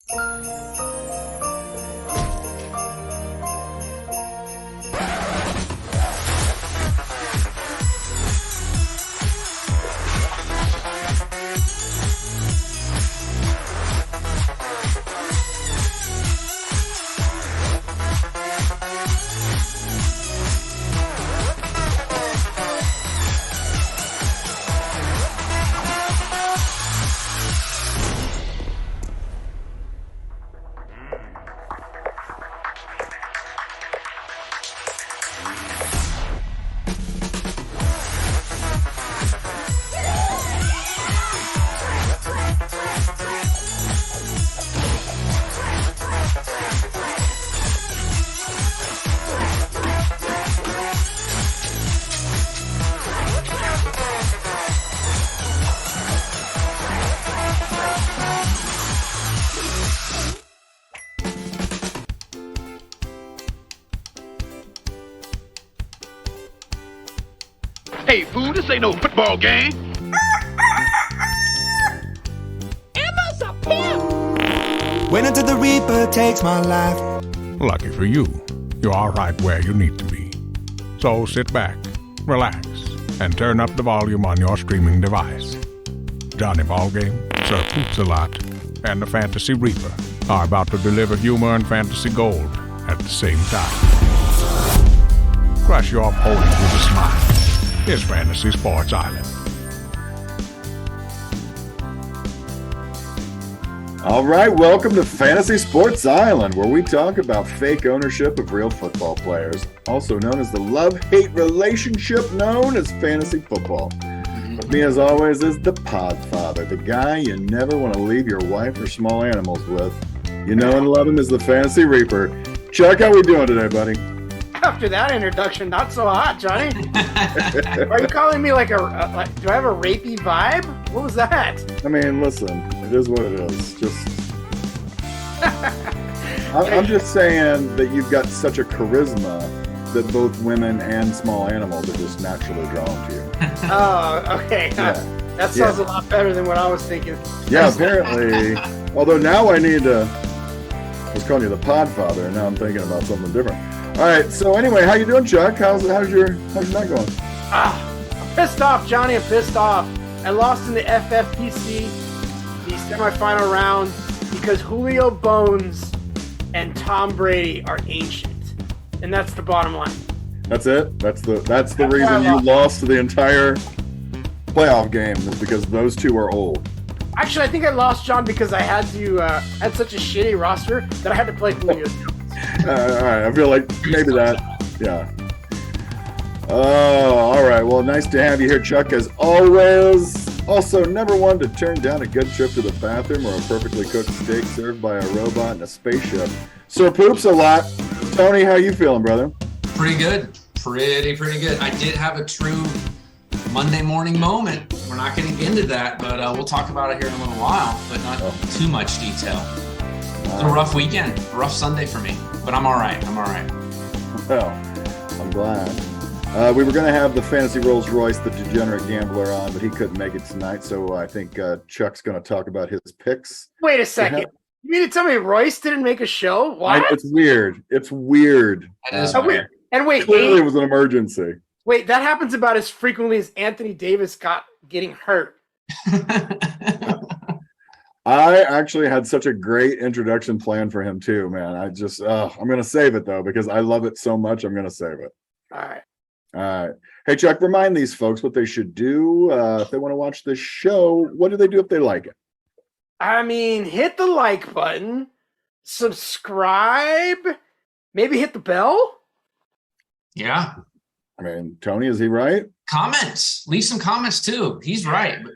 Hey, fool, this ain't no football game. Emma's a pimp! Wait until the Reaper takes my life. Lucky for you, you're all right where you need to be. So sit back, relax, and turn up the volume on your streaming device. Johnny Ballgame, Sir Poops-a-Lot, and the Fantasy Reaper are about to deliver humor and fantasy gold at the same time. Crush your opponent with a smile. Here's Fantasy Sports Island. All right, welcome to Fantasy Sports Island, where we talk about fake ownership of real football players, also known as the love-hate relationship known as fantasy football. With me, as always, is the Podfather, the guy you never want to leave your wife or small animals with. You know and love him as the Fantasy Reaper. Chuck, how we doing today, buddy? After that introduction, not so hot, Johnny. Are you calling me like do I have a rapey vibe? What was that? I mean, listen, it is what it is. I'm just saying that you've got such a charisma that both women and small animals are just naturally drawn to you. Oh, okay. Yeah. That sounds a lot better than what I was thinking. Yeah, apparently. Although now I was calling you the Podfather, and now I'm thinking about something different. All right. So anyway, how you doing, Chuck? How's your night going? I'm pissed off, Johnny. I'm pissed off. I lost in the FFPC, the semifinal round, because Julio Bones and Tom Brady are ancient, and that's the bottom line. That's it. That's the reason you lost the entire playoff game, is because those two are old. Actually, I think I lost, John, because I had such a shitty roster that I had to play Julio Jones. All right, I feel like maybe that, yeah. Oh, all right. Well, nice to have you here, Chuck, as always. Also, never one to turn down a good trip to the bathroom or a perfectly cooked steak served by a robot in a spaceship. Sir Poops-a-Lot. Tony, how you feeling, brother? Pretty good. Pretty good. I did have a true Monday morning moment. We're not getting into that, but we'll talk about it here in a little while, but not too much detail. It's a rough weekend, a rough Sunday for me, but I'm all right. Well, I'm glad. We were going to have the Fantasy Rolls Royce, the degenerate gambler, on, but he couldn't make it tonight, so I think Chuck's going to talk about his picks. Wait a second. You mean to tell me Royce didn't make a show? What? It's weird. It's weird. That is weird. And wait, clearly it was an emergency. Wait, that happens about as frequently as Anthony Davis getting hurt. I actually had such a great introduction plan for him too, man. I'm going to save it though, because I love it so much. I'm going to save it. All right. Hey, Chuck, remind these folks what they should do if they want to watch this show. What do they do if they like it? I mean, hit the like button, subscribe, maybe hit the bell. Yeah. I mean, Tony, is he right? Comments. Leave some comments too. He's right. Thank you.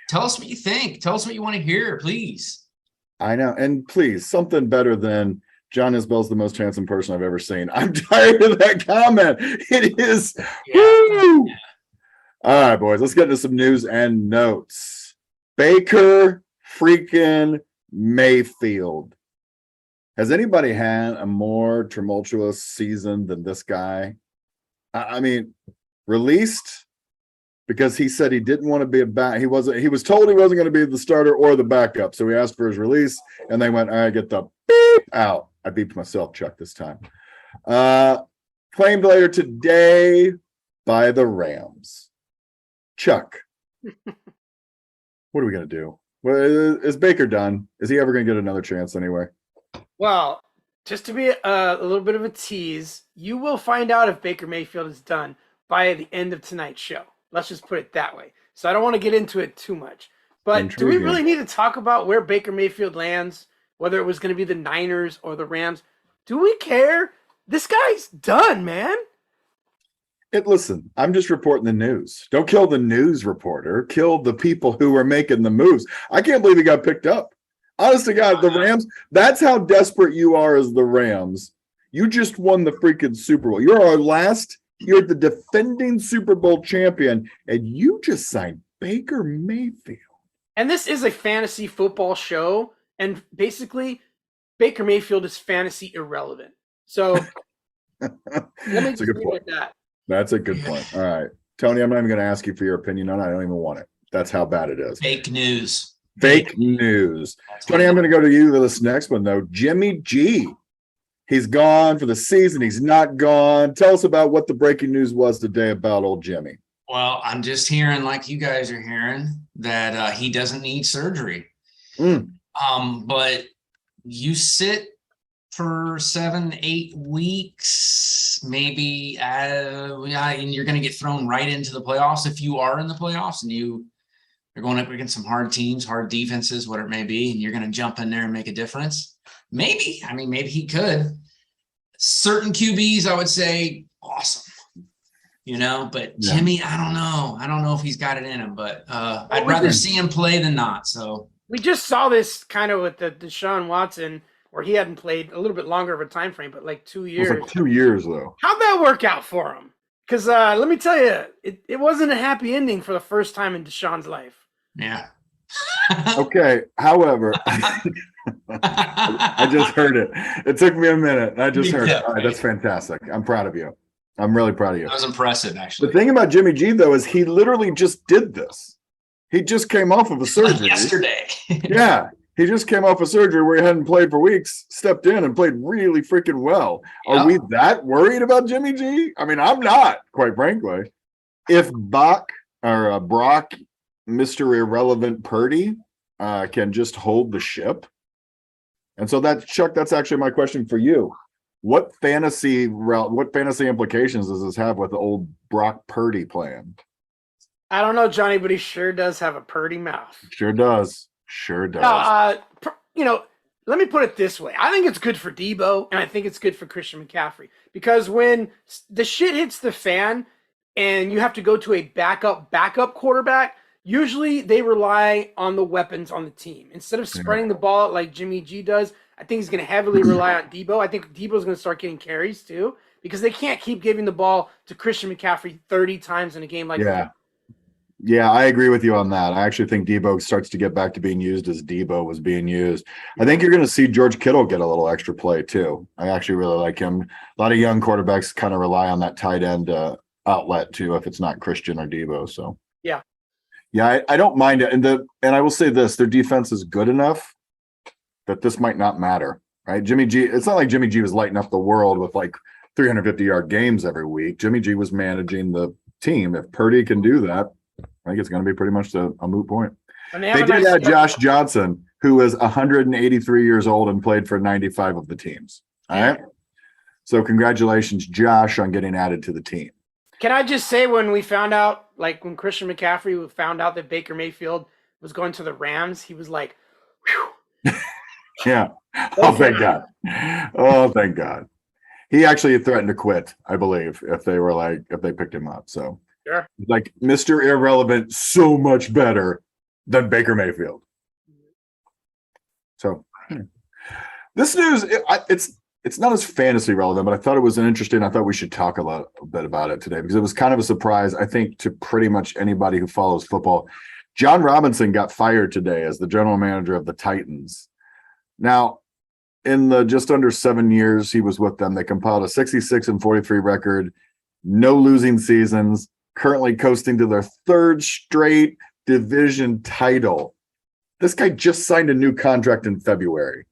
Tell us what you think. Tell us what you want to hear, please. I know. And please, something better than John Isbell's the most handsome person I've ever seen. I'm tired of that comment. It is. Yeah. Woo! Yeah. All right, boys, let's get into some news and notes. Baker freaking Mayfield. Has anybody had a more tumultuous season than this guy? I mean, released because he said he didn't want to be a back. He was told he wasn't going to be the starter or the backup. So he asked for his release, and they went, all right, get the beep out. I beeped myself, Chuck, this time. Claimed later today by the Rams. Chuck, what are we going to do? Well, is Baker done? Is he ever going to get another chance anyway? Well, just to be a little bit of a tease, you will find out if Baker Mayfield is done by the end of tonight's show. Let's just put it that way. So I don't want to get into it too much. But do we really need to talk about where Baker Mayfield lands, whether it was going to be the Niners or the Rams? Do we care? This guy's done, man. Listen, I'm just reporting the news. Don't kill the news reporter. Kill the people who are making the moves. I can't believe he got picked up. Honest to God, the Rams, that's how desperate you are as the Rams. You just won the freaking Super Bowl. You're the defending Super Bowl champion, and you just signed Baker Mayfield. And this is a fantasy football show, and basically, Baker Mayfield is fantasy irrelevant. So let me just leave it at that. That's a good point. All right. Tony, I'm not even going to ask you for your opinion on it. I don't even want it. That's how bad it is. Fake news. Fake news. Tony, I'm going to go to you for this next one, though. Jimmy G. He's gone for the season. He's not gone. Tell us about what the breaking news was today about old Jimmy. Well, I'm just hearing, like you guys are hearing, that he doesn't need surgery. But you sit for 7-8 weeks, maybe, and you're going to get thrown right into the playoffs if you are in the playoffs and you're going up against some hard teams, hard defenses, whatever it may be, and you're going to jump in there and make a difference. Maybe he could. Certain QBs, I would say, awesome. But Jimmy, I don't know. I don't know if he's got it in him, but I'd rather see him play than not. So we just saw this kind of with the Deshaun Watson, where he hadn't played a little bit longer of a time frame, but like 2 years. It was like 2 years, though. How'd that work out for him? Because let me tell you, it wasn't a happy ending for the first time in Deshaun's life. Yeah. Okay. However, I just heard it. It took me a minute. And I just heard it. All right, that's fantastic. I'm proud of you. I'm really proud of you. That was impressive, actually. The thing about Jimmy G, though, is he literally just did this. He just came off of a surgery. Like yesterday. Yeah. He just came off a surgery where he hadn't played for weeks, stepped in and played really freaking well. Yep. Are we that worried about Jimmy G? I mean, I'm not, quite frankly. If Brock, Mr. Irrelevant Purdy, can just hold the ship. And so Chuck, that's actually my question for you. What fantasy implications does this have with the old Brock Purdy plan? I don't know, Johnny, but he sure does have a Purdy mouth. Sure does. Let me put it this way. I think it's good for Debo, and I think it's good for Christian McCaffrey. Because when the shit hits the fan and you have to go to a backup quarterback, usually they rely on the weapons on the team. Instead of spreading the ball out like Jimmy G does, I think he's going to heavily rely on Debo. I think Debo's going to start getting carries too, because they can't keep giving the ball to Christian McCaffrey 30 times in a game like that. Yeah, I agree with you on that. I actually think Debo starts to get back to being used as Debo was being used. I think you're going to see George Kittle get a little extra play too. I actually really like him. A lot of young quarterbacks kind of rely on that tight end outlet too, if it's not Christian or Debo. So yeah, I don't mind it. And I will say this: their defense is good enough that this might not matter, right? Jimmy G. It's not like Jimmy G was lighting up the world with like 350-yard games every week. Jimmy G was managing the team. If Purdy can do that, I think it's going to be pretty much a moot point. They did add Josh Johnson, who is 183 years old and played for 95 of the teams. All right. So congratulations, Josh, on getting added to the team. Can I just say, when we found out, like when Christian McCaffrey found out that Baker Mayfield was going to the Rams, he was like, whew. Yeah. Oh, thank God. Oh, thank God. He actually threatened to quit, I believe, if they picked him up. So. Sure. Like Mr. Irrelevant, so much better than Baker Mayfield. So this news, it's not as fantasy relevant, but I thought it was interesting. I thought we should talk a bit about it today because it was kind of a surprise, I think, to pretty much anybody who follows football. John Robinson got fired today as the general manager of the Titans. Now, in the just under 7 years he was with them, they compiled a 66-43 record, no losing seasons. currently coasting to their third straight division title. This guy just signed a new contract in February.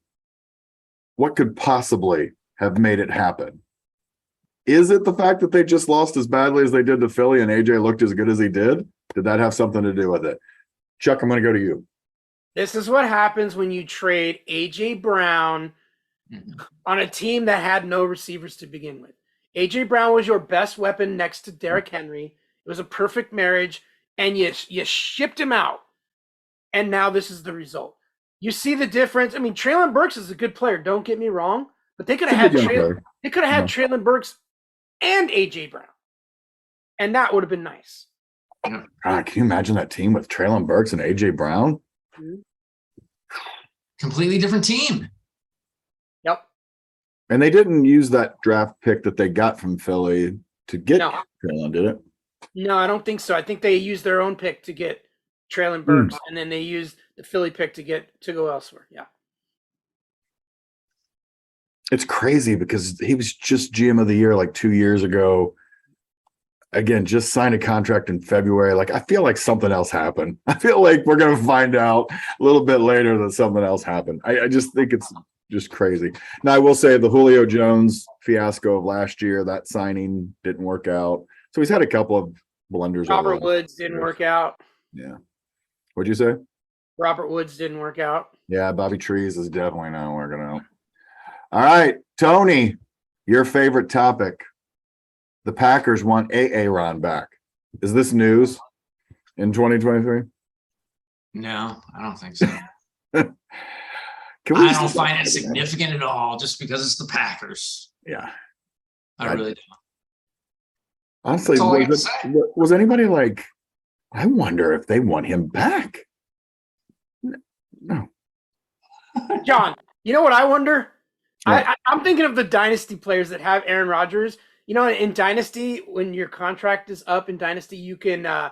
What could possibly have made it happen? Is it the fact that they just lost as badly as they did to Philly and AJ looked as good as he did? Did that have something to do with it? Chuck, I'm going to go to you. This is what happens when you trade A.J. Brown on a team that had no receivers to begin with. A.J. Brown was your best weapon next to Derrick Henry. It was a perfect marriage, and you shipped him out. And now this is the result. You see the difference. I mean, Treylon Burks is a good player, don't get me wrong, but they could have had Treylon Burks and A.J. Brown, and that would have been nice. God, can you imagine that team with Treylon Burks and A.J. Brown? Completely different team. Yep. And they didn't use that draft pick that they got from Philly to get Treylon, did it? No, I don't think so. I think they used their own pick to get Treylon Burks, and then they used the Philly pick to go elsewhere. Yeah. It's crazy because he was just GM of the year like 2 years ago. Again, just signed a contract in February. Like, I feel like something else happened. I feel like we're going to find out a little bit later that something else happened. I just think it's just crazy. Now, I will say the Julio Jones fiasco of last year, that signing didn't work out. So he's had a couple of blunders. Robert Woods didn't work out. Yeah. What'd you say? Robert Woods didn't work out. Yeah, Bobby Trees is definitely not working out. All right, Tony, your favorite topic. The Packers want Aaron back. Is this news in 2023? No, I don't think so. I don't find it significant at all just because it's the Packers. Yeah. I really don't. Honestly, was anybody like, I wonder if they want him back? No. John, you know what I wonder? Yeah. I'm thinking of the dynasty players that have Aaron Rodgers. You know, in Dynasty, when your contract is up in Dynasty, you can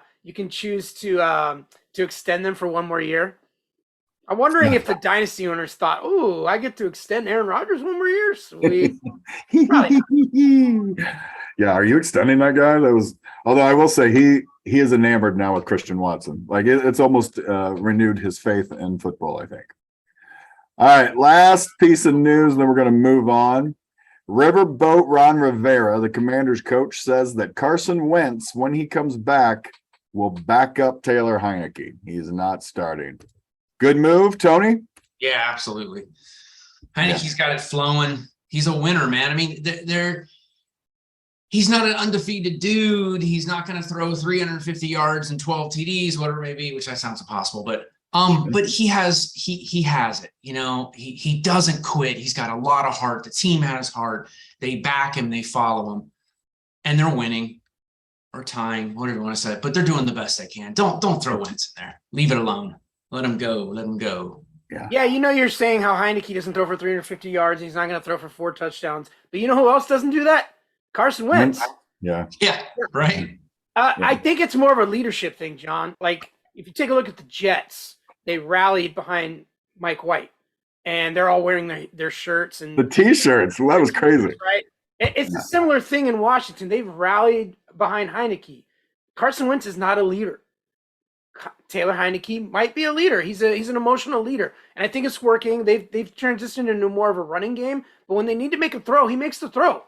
choose to extend them for one more year. I'm wondering if the Dynasty owners thought, "Ooh, I get to extend Aaron Rodgers one more year." Sweet. Yeah, are you extending that guy? Although I will say he is enamored now with Christian Watson. Like it's almost renewed his faith in football, I think. All right, last piece of news, then we're going to move on. Riverboat Ron Rivera, the Commanders coach, says that Carson Wentz, when he comes back, will back up Taylor Heineke. He's not starting. Good move, Tony? Yeah, absolutely. Heineke's got it flowing. He's a winner, man. I mean, he's not an undefeated dude. He's not going to throw 350 yards and 12 TDs, whatever it may be, which that sounds impossible. But he has it. You know, he doesn't quit. He's got a lot of heart. The team has heart. They back him. They follow him, and they're winning or tying, whatever you want to say. But they're doing the best they can. Don't throw Wentz in there. Leave it alone. Let him go. Let him go. Yeah. You know, you're saying how Heineke doesn't throw for 350 yards. And he's not going to throw for 4 touchdowns. But you know who else doesn't do that? Carson Wentz. Yeah. Yeah. Right. I think it's more of a leadership thing, John. Like, if you take a look at the Jets, they rallied behind Mike White, and they're all wearing their shirts and the T-shirts. Well, that was crazy, right? It's a similar thing in Washington. They've rallied behind Heineke. Carson Wentz is not a leader. Taylor Heineke might be a leader. He's an emotional leader, and I think it's working. They've transitioned into more of a running game, but when they need to make a throw, he makes the throw.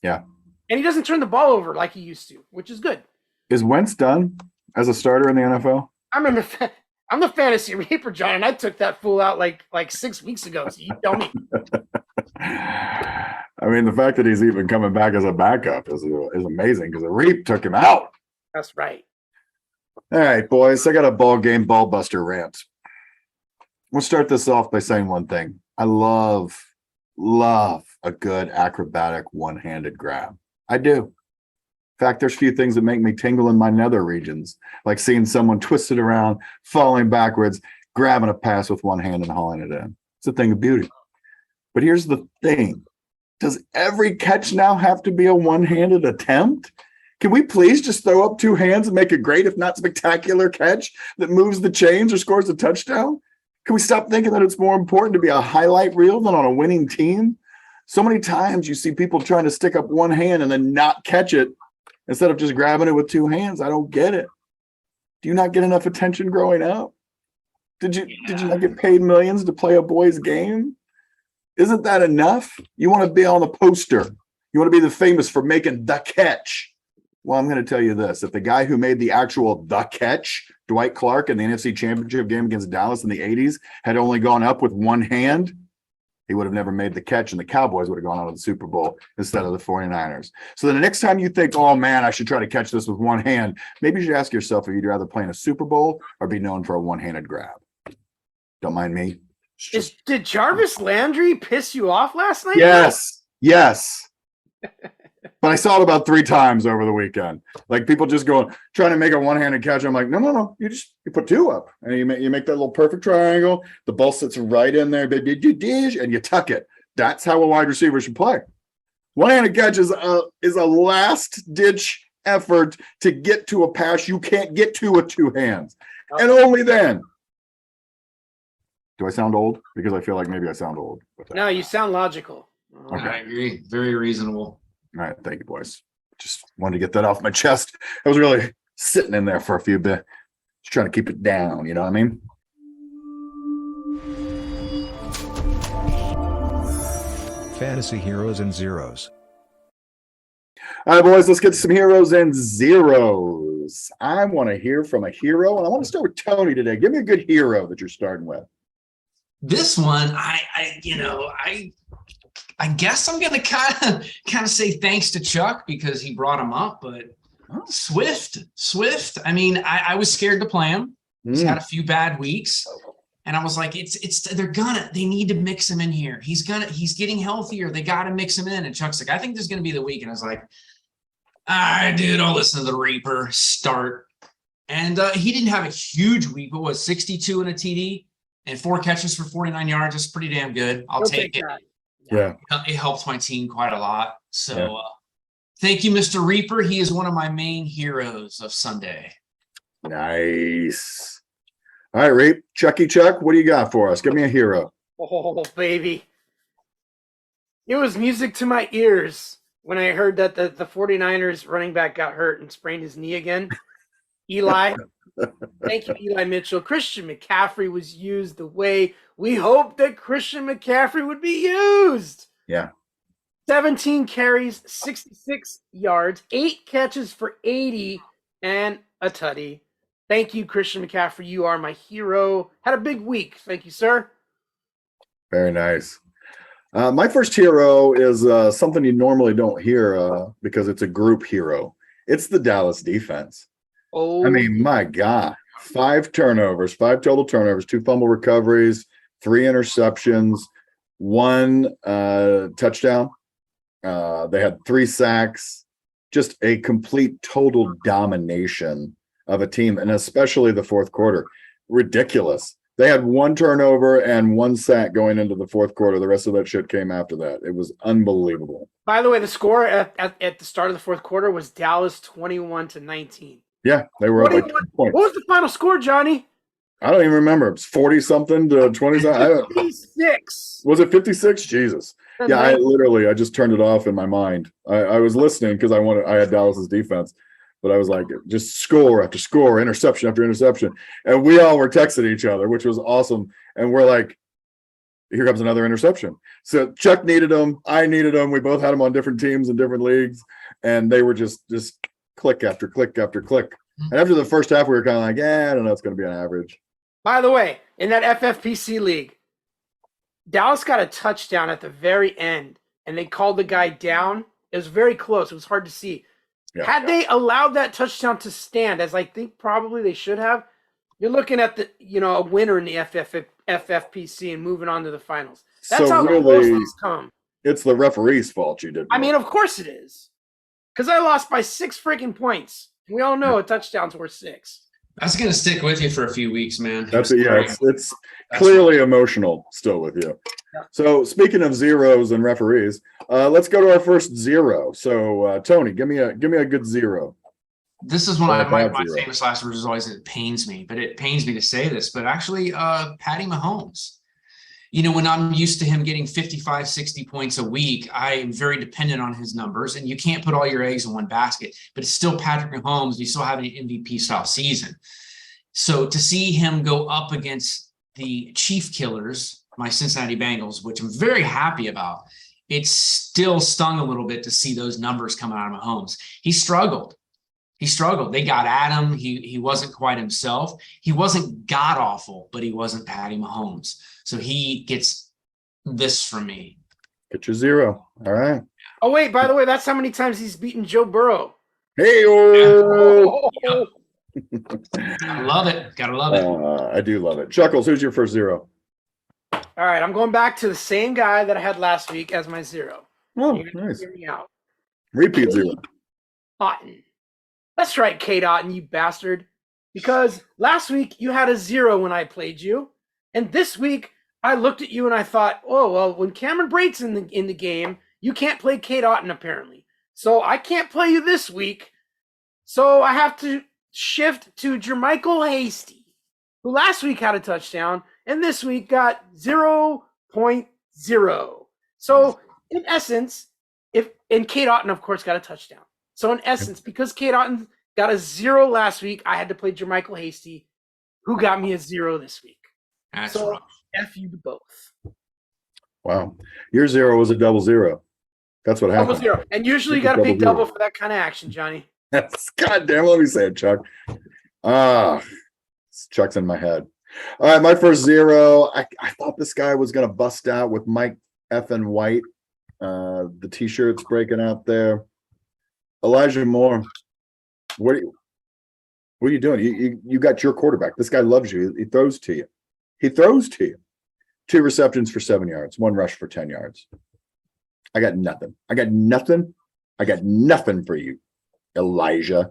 Yeah, and he doesn't turn the ball over like he used to, which is good. Is Wentz done as a starter in the NFL? I'm the fantasy reaper, John, and I took that fool out like 6 weeks ago. So you tell me. I mean, the fact that he's even coming back as a backup is amazing because the Reap took him out. That's right. All right, boys, I got a ball buster rant. We'll start this off by saying one thing. I love a good acrobatic one-handed grab. I do. In fact, there's few things that make me tingle in my nether regions, like seeing someone twisted around, falling backwards, grabbing a pass with one hand and hauling it in. It's a thing of beauty. But here's the thing. Does every catch now have to be a one-handed attempt? Can we please just throw up 2 hands and make a great, if not spectacular, catch that moves the chains or scores a touchdown? Can we stop thinking that it's more important to be a highlight reel than on a winning team? So many times you see people trying to stick up one hand and then not catch it instead of just grabbing it with two hands. I don't get it. Do you not get enough attention growing up? Did you not get paid millions to play a boy's game? Isn't that enough? You want to be on the poster. You want to be the famous for making the catch. Well, I'm going to tell you this. If the guy who made the actual the catch, Dwight Clark, in the NFC Championship game against Dallas in the 80s, had only gone up with one hand, he would have never made the catch, and the Cowboys would have gone out of the Super Bowl instead of the 49ers. So the next time you think, oh, man, I should try to catch this with one hand, maybe you should ask yourself if you'd rather play in a Super Bowl or be known for a one-handed grab. Don't mind me. Did Jarvis Landry piss you off last night? Yes. But I saw it about 3 times over the weekend. Like people just trying to make a one-handed catch. I'm like, no. You put 2 up, and you make that little perfect triangle. The ball sits right in there, and you tuck it. That's how a wide receiver should play. One-handed catch is a last-ditch effort to get to a pass you can't get to with 2 hands, and only then. Do I sound old? Because I feel like maybe I sound old. No, you sound logical. Okay. I agree. Very reasonable. All right. Thank you, boys. Just wanted to get that off my chest. I was really sitting in there for a few bit. Just trying to keep it down. You know what I mean? Fantasy Heroes and Zeros. All right, boys, let's get to some heroes and zeros. I want to hear from a hero, and I want to start with Tony today. Give me a good hero that you're starting with. This one, I guess I'm gonna kind of say thanks to Chuck because he brought him up, but Swift. I mean, I was scared to play him. He's had a few bad weeks, and I was like, they need to mix him in here. He's getting healthier. They got to mix him in. And Chuck's like, I think this is gonna be the week, and I was like, all right, dude, I'll listen to the Reaper start. And he didn't have a huge week, but was 62 in a TD and 4 catches for 49 yards. That's pretty damn good. I'll take it. That. Yeah. It helps my team quite a lot. So thank you, Mr. Reaper. He is one of my main heroes of Sunday. Nice. All right, Reap. Chuck, what do you got for us? Give me a hero. Oh, baby. It was music to my ears when I heard that the 49ers running back got hurt and sprained his knee again. Eli. Thank you, Eli Mitchell. Christian McCaffrey was used the way we hoped that Christian McCaffrey would be used. Yeah. 17 carries, 66 yards, 8 catches for 80, and a tutty. Thank you, Christian McCaffrey. You are my hero. Had a big week. Thank you, sir. Very nice. My first hero is something you normally don't hear because it's a group hero. It's the Dallas defense. Oh, I mean, my God, 5 total turnovers, 2 fumble recoveries, 3 interceptions, 1 touchdown. They had 3 sacks, just a complete total domination of a team, and especially the fourth quarter. Ridiculous. They had 1 turnover and 1 sack going into the fourth quarter. The rest of that shit came after that. It was unbelievable. by the way, the score at the start of the fourth quarter was Dallas 21-19. Yeah, they were up like 2 points. What was the final score, Johnny? I don't even remember. It's 40-something to 20-something. 56. Was it 56? Jesus. Yeah, I just turned it off in my mind. I was listening because I had Dallas's defense, but I was like, just score after score, interception after interception. And we all were texting each other, which was awesome. And we're like, here comes another interception. So Chuck needed them. I needed them. We both had them on different teams in different leagues. And they were just click after click after click. And after the first half, we were kind of like, I don't know, it's going to be an average. By the way, in that FFPC league, Dallas got a touchdown at the very end, and they called the guy down. It was very close. It was hard to see. Yeah. Had they allowed that touchdown to stand, as I think probably they should have, you're looking at a winner in the FFPC and moving on to the finals. That's how close these come. It's the referee's fault you did. I mean, of course it is. Because I lost by 6 freaking points. We all know a touchdown's worth 6. That's going to stick with you for a few weeks, man. That's it. Yeah, it's clearly emotional still with you. Yeah. So speaking of zeros and referees, let's go to our first zero. So Tony, give me a good zero. This is one of my famous last words. Always, it pains me to say this, but actually, Patty Mahomes. when I'm used to him getting 55, 60 points a week, I'm very dependent on his numbers, and you can't put all your eggs in one basket, but it's still Patrick Mahomes. And you still have an MVP style season. So to see him go up against the Chief Killers, my Cincinnati Bengals, which I'm very happy about, it still stung a little bit to see those numbers come out of Mahomes. He struggled. They got at him. He wasn't quite himself. He wasn't god awful, but he wasn't Patty Mahomes. So he gets this from me. Get your 0. All right. Oh, wait, by the way, that's how many times he's beaten Joe Burrow. Hey, Yep. I love it. Gotta love it. I do love it. Chuckles, who's your first 0? All right, I'm going back to the same guy that I had last week as my 0. Oh, You're gonna nice. hear me out. Repeat 0. Otten. That's right, Kate Otten, you bastard. Because last week you had a 0 when I played you, and this week I looked at you and I thought, oh well, when Cameron Brate's in the game, you can't play Kate Otten apparently. So I can't play you this week. So I have to shift to Jermichael Hasty, who last week had a touchdown and this week got 0.0. So in essence, and Kate Otten, of course, got a touchdown. So in essence, because Kate Otten got a 0 last week, I had to play Jermichael Hasty, who got me a 0 this week. That's so rough. F you to both. Wow. Your 0 was a double 0. That's what happened. Double 0. And usually you got to pay double for that kind of action, Johnny. God damn, let me say it, Chuck. Chuck's in my head. All right, my first 0. I thought this guy was going to bust out with Mike effing White. The T-shirts breaking out there. Elijah Moore. What are you doing? You got your quarterback. This guy loves you. He throws to you. 2 receptions for 7 yards, 1 rush for 10 yards. I got nothing for you, Elijah.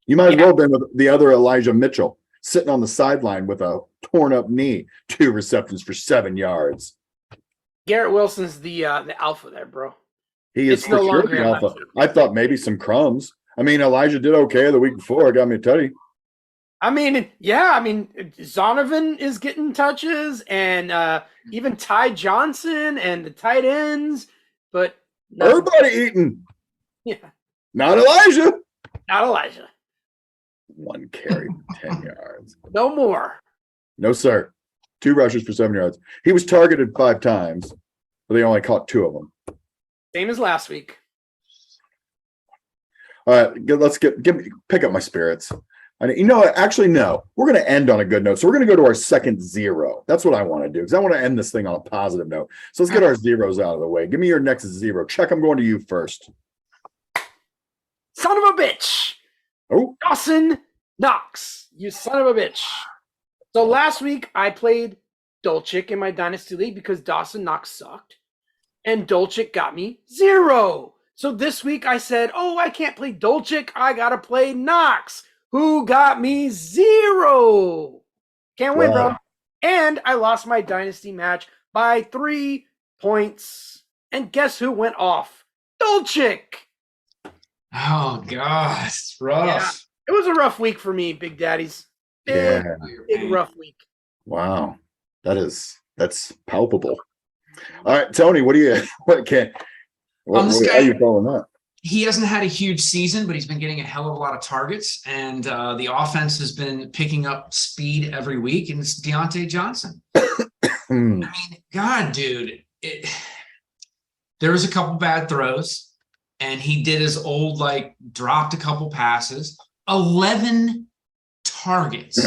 You might as well have been with the other Elijah Mitchell, sitting on the sideline with a torn up knee, 2 receptions for 7 yards. Garrett Wilson's the alpha there, bro. He is for sure the alpha. I thought maybe some crumbs. I mean, Elijah did okay the week before. Got me a tutty. I mean, yeah. Zonovan is getting touches, and even Ty Johnson and the tight ends. But everybody eating. Yeah. Not Elijah. Not Elijah. 1 carry, 10 yards. No more. No, sir. 2 rushes for 7 yards. He was targeted 5 times, but they only caught 2 of them. Same as last week. All right, pick up my spirits. Actually, no. We're going to end on a good note. So we're going to go to our second 0. That's what I want to do, because I want to end this thing on a positive note. So let's get our 0s out of the way. Give me your next 0. Chuck, I'm going to you first. Son of a bitch. Oh, Dawson Knox. You son of a bitch. So last week I played Dolchik in my Dynasty League because Dawson Knox sucked. And Dolchik got me 0. So this week I said, oh, I can't play Dolchik. I got to play Knox, who got me 0. Can't win, bro. And I lost my Dynasty match by 3 points. And guess who went off? Dolchik. Oh, God. It's rough. Yeah, it was a rough week for me, Big Daddies. Big rough week. Wow. That's palpable. All right, Tony, how are you calling that? He hasn't had a huge season, but he's been getting a hell of a lot of targets, and the offense has been picking up speed every week, and it's Deontay Johnson. I mean, God, dude, there was a couple bad throws, and he did his old, dropped a couple passes. 11 targets.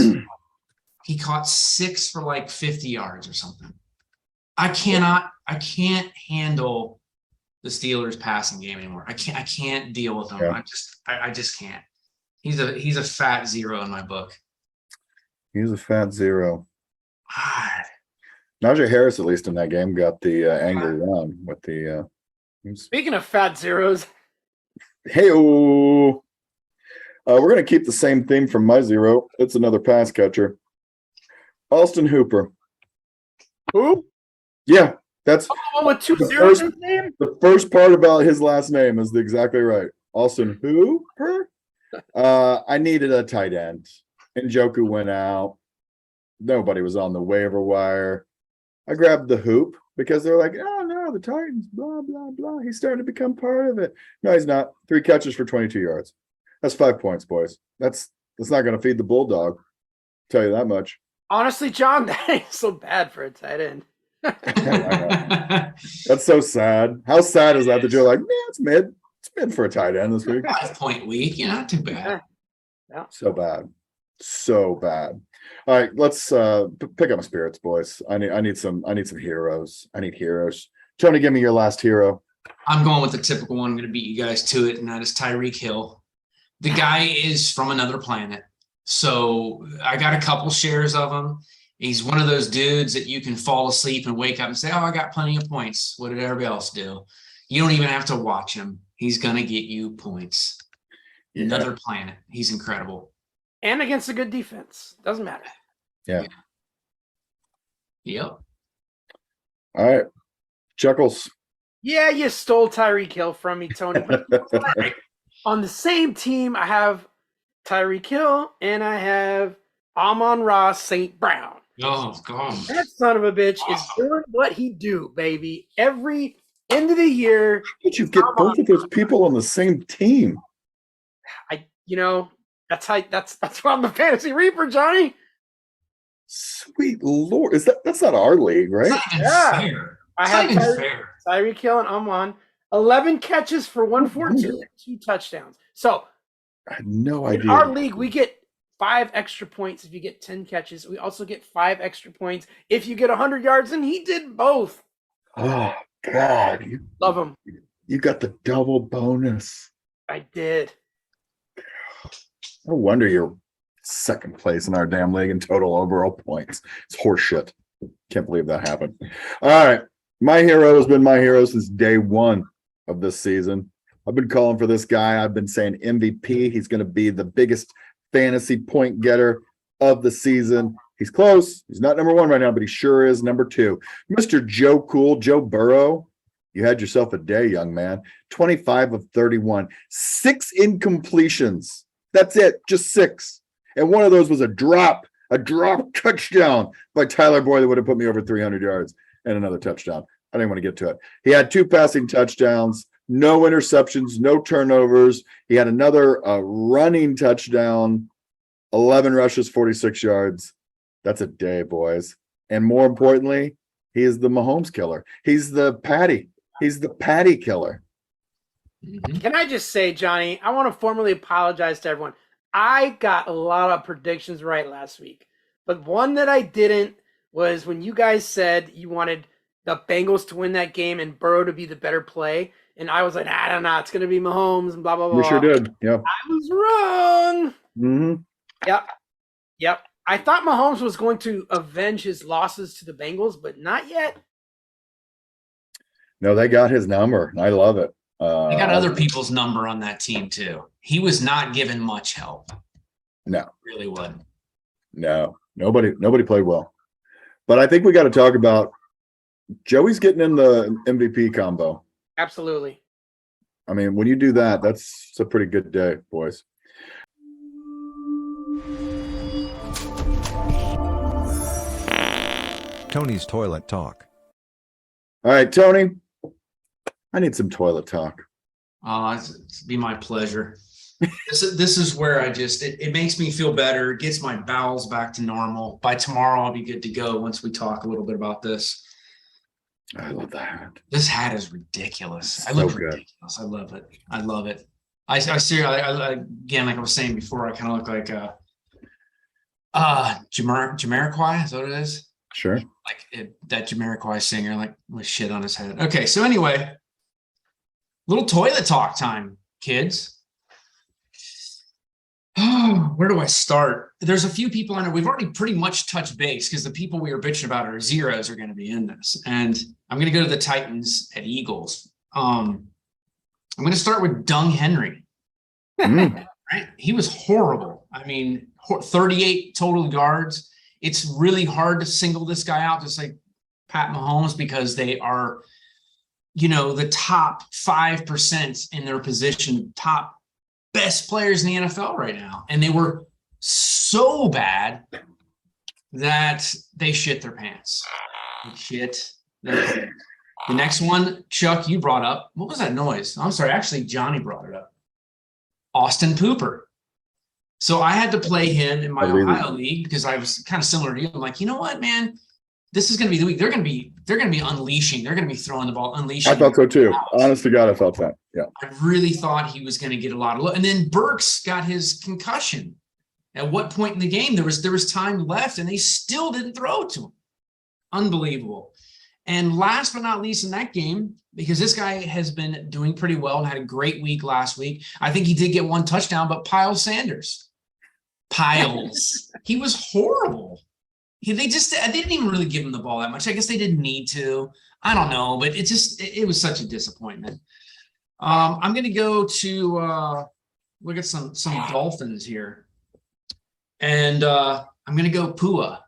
He caught 6 for 50 yards or something. I can't handle the Steelers passing game anymore. I can't deal with him. Yeah. I just can't. He's a fat 0 in my book. He's a fat 0. God. Najee Harris, at least in that game, got the angry run with the. Speaking of fat 0s, we're gonna keep the same theme from my 0. It's another pass catcher, Austin Hooper. Who? Yeah, that's with 2 zeros in his name. The first part about his last name is exactly right. Austin Hooper. I needed a tight end. Njoku went out. Nobody was on the waiver wire. I grabbed the hoop because they're like, oh no, the Titans, blah, blah, blah. He's starting to become part of it. No, he's not. 3 catches for 22 yards. That's 5 points, boys. That's not going to feed the Bulldog. Tell you that much. Honestly, John, that ain't so bad for a tight end. That's so sad. How sad is that you're like, man, it's mid. It's mid for a tight end this week. 5-point week. Yeah, not too bad. Yeah. So bad. So bad. All right, let's pick up my spirits, boys. I need some heroes. I need heroes. Tony, give me your last hero. I'm going with the typical one. I'm going to beat you guys to it, and that is Tyreek Hill. The guy is from another planet. So I got a couple shares of him. He's one of those dudes that you can fall asleep and wake up and say, oh, I got plenty of points. What did everybody else do? You don't even have to watch him. He's going to get you points. Yeah. Another planet. He's incredible. And against a good defense. Doesn't matter. Yeah. Yep. All right. Chuckles. Yeah, you stole Tyreek Hill from me, Tony. But on the same team, I have Tyreek Hill and I have Amon-Ra St. Brown. Oh, God. That son of a bitch is doing what he do, baby. Every end of the year. How did you get both of those people on the same team? That's why I'm the fantasy reaper, Johnny. Sweet Lord. That's not our league, right? Fair. I have Tyreek Hill and Amon. 11 catches for 114 and 2 touchdowns. So I had no idea. in our league, we get 5 extra points if you get 10 catches. We also get 5 extra points if you get 100 yards, and he did both. Oh, God. Love him. You got the double bonus. I did. No wonder you're second place in our damn league in total overall points. It's horseshit. Can't believe that happened. All right. My hero has been my hero since day one of this season. I've been calling for this guy. I've been saying MVP. He's going to be the biggest fantasy point getter of the season. He's close. He's not number 1 right now, but he sure is number 2. Mr. Joe Cool, Joe Burrow. You had yourself a day, young man. 25 of 31. 6 incompletions. That's it. Just 6. And one of those was a drop touchdown by Tyler Boyd that would have put me over 300 yards and another touchdown. I didn't want to get to it. He had 2 passing touchdowns, no interceptions, no turnovers. He had another running touchdown, 11 rushes, 46 yards. That's a day, boys. And more importantly, he is the Mahomes killer. He's the Patty. He's the Patty killer. Can I just say, Johnny, I want to formally apologize to everyone. I got a lot of predictions right last week, but one that I didn't was when you guys said you wanted the Bengals to win that game and Burrow to be the better play. And I was like, I don't know, it's going to be Mahomes and blah, blah, blah. We sure did. Yeah. I was wrong. Mm-hmm. Yep. I thought Mahomes was going to avenge his losses to the Bengals, but not yet. No, they got his number. I love it. They got other people's number on that team, too. He was not given much help. No. Really wasn't. No. Nobody played well. But I think we got to talk about Joey's getting in the MVP combo. Absolutely. I mean, when you do that, that's a pretty good day, boys. Tony's Toilet Talk. All right, Tony, I need some toilet talk. It'd be my pleasure. This is where it makes me feel better. It gets my bowels back to normal. By tomorrow, I'll be good to go once we talk a little bit about this. I love that hat. This hat is ridiculous. I So look good. ridiculous. I love it. I love it. I seriously, again, like I was saying before, I kind of look like Jamiroquai. Is that what it is? Sure. Like that Jamiroquai singer, like with shit on his head. Okay, so anyway, little toilet talk time, kids. Oh, where do I start? There's a few people on it. We've already pretty much touched base because the people we were bitching about are zeros are going to be in this. And I'm going to go to the Titans at Eagles. I'm going to start with Dung Henry. Right? He was horrible. I mean, 38 total yards. It's really hard to single this guy out, just like Pat Mahomes, because they are, the top 5% in their position, top best players in the NFL right now. And they were so bad that they shit their pants. Shit. The next one, Chuck, you brought up. What was that noise? I'm sorry. Actually, Johnny brought it up. Austin Pooper. So I had to play him in my Ohio league because I was kind of similar to you. I'm like, you know what, man? This is going to be the week. They're going to be unleashing. They're going to be throwing the ball, unleashing. I thought so too. Honest to God, I felt that. Yeah. I really thought he was going to get a lot of. And then Burks got his concussion. At what point in the game there was time left, and they still didn't throw it to him. Unbelievable. And last but not least in that game, because this guy has been doing pretty well and had a great week last week. I think he did get one touchdown, but Piles Sanders. He was horrible. They didn't even really give him the ball that much. I guess they didn't need to. I don't know, but it was such a disappointment. I'm going to go to look at some Dolphins here. And I'm going to go Pua.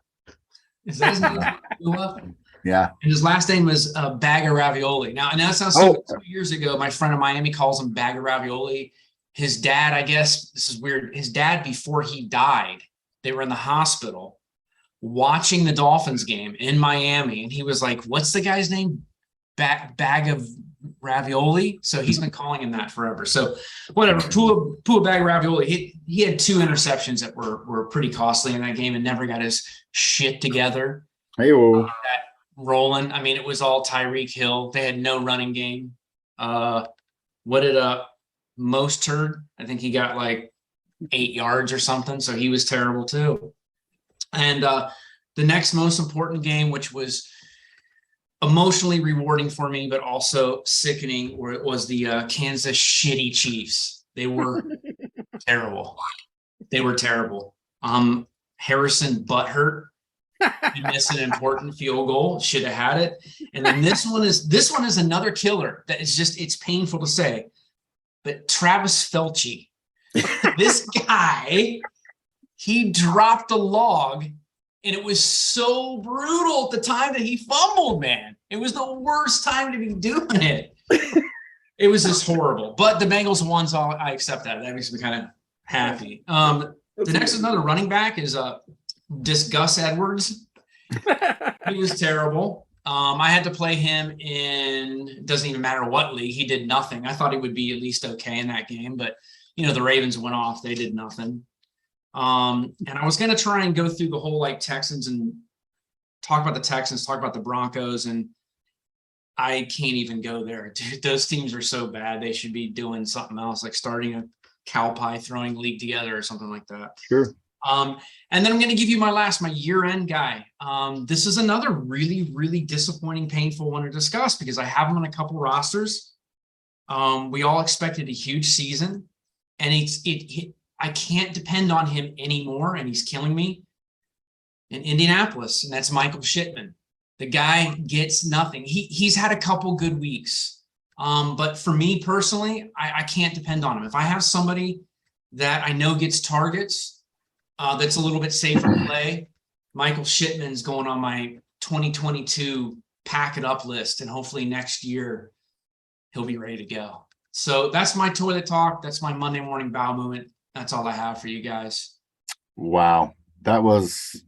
Is that his name? Pua? Yeah. And his last name was Bag of Ravioli. Now, and that sounds so 2 years ago, my friend in Miami calls him Bag of Ravioli. His dad, I guess, this is weird. His dad, before he died, they were in the hospital watching the Dolphins game in Miami. And he was like, what's the guy's name? Bag of Ravioli. So he's been calling him that forever. So whatever. Pua Bag of Ravioli. He had 2 interceptions that were pretty costly in that game and never got his shit together. Hey-o. That rolling. I mean, it was all Tyreek Hill. They had no running game. What did Mostert? I think he got like 8 yards or something. So he was terrible too. And the next most important game, which was emotionally rewarding for me, but also sickening, where it was the Kansas shitty Chiefs. They were terrible. They were terrible. Harrison butthurt. He missed an important field goal. Should have had it. And then this one is another killer that is just, it's painful to say. But Travis Felchey, this guy, he dropped a log, and it was so brutal at the time that he fumbled, man. It was the worst time to be doing it. It was just horrible. But the Bengals won, so I accept that. That makes me kind of happy. The next another running back is Gus Edwards. He was terrible. I had to play him in, doesn't even matter what league. He did nothing. I thought he would be at least okay in that game, but the Ravens went off. They did nothing. And I was going to try and go through the whole Texans and talk about the Texans, talk about the Broncos, and I can't even go there. Dude, those teams are so bad. They should be doing something else, like starting a cow pie throwing league together or something like that. Sure. And then I'm going to give you my year-end guy. This is another really, really disappointing, painful one to discuss because I have him on a couple rosters. We all expected a huge season, and I can't depend on him anymore, and he's killing me. In Indianapolis, and that's Michael Shipman. The guy gets nothing. He's had a couple good weeks. But for me personally, I can't depend on him. If I have somebody that I know gets targets, that's a little bit safer to play, Michael Shipman's going on my 2022 pack it up list, and hopefully next year he'll be ready to go. So that's my toilet talk. That's my Monday morning bowel movement. That's all I have for you guys. Wow. That was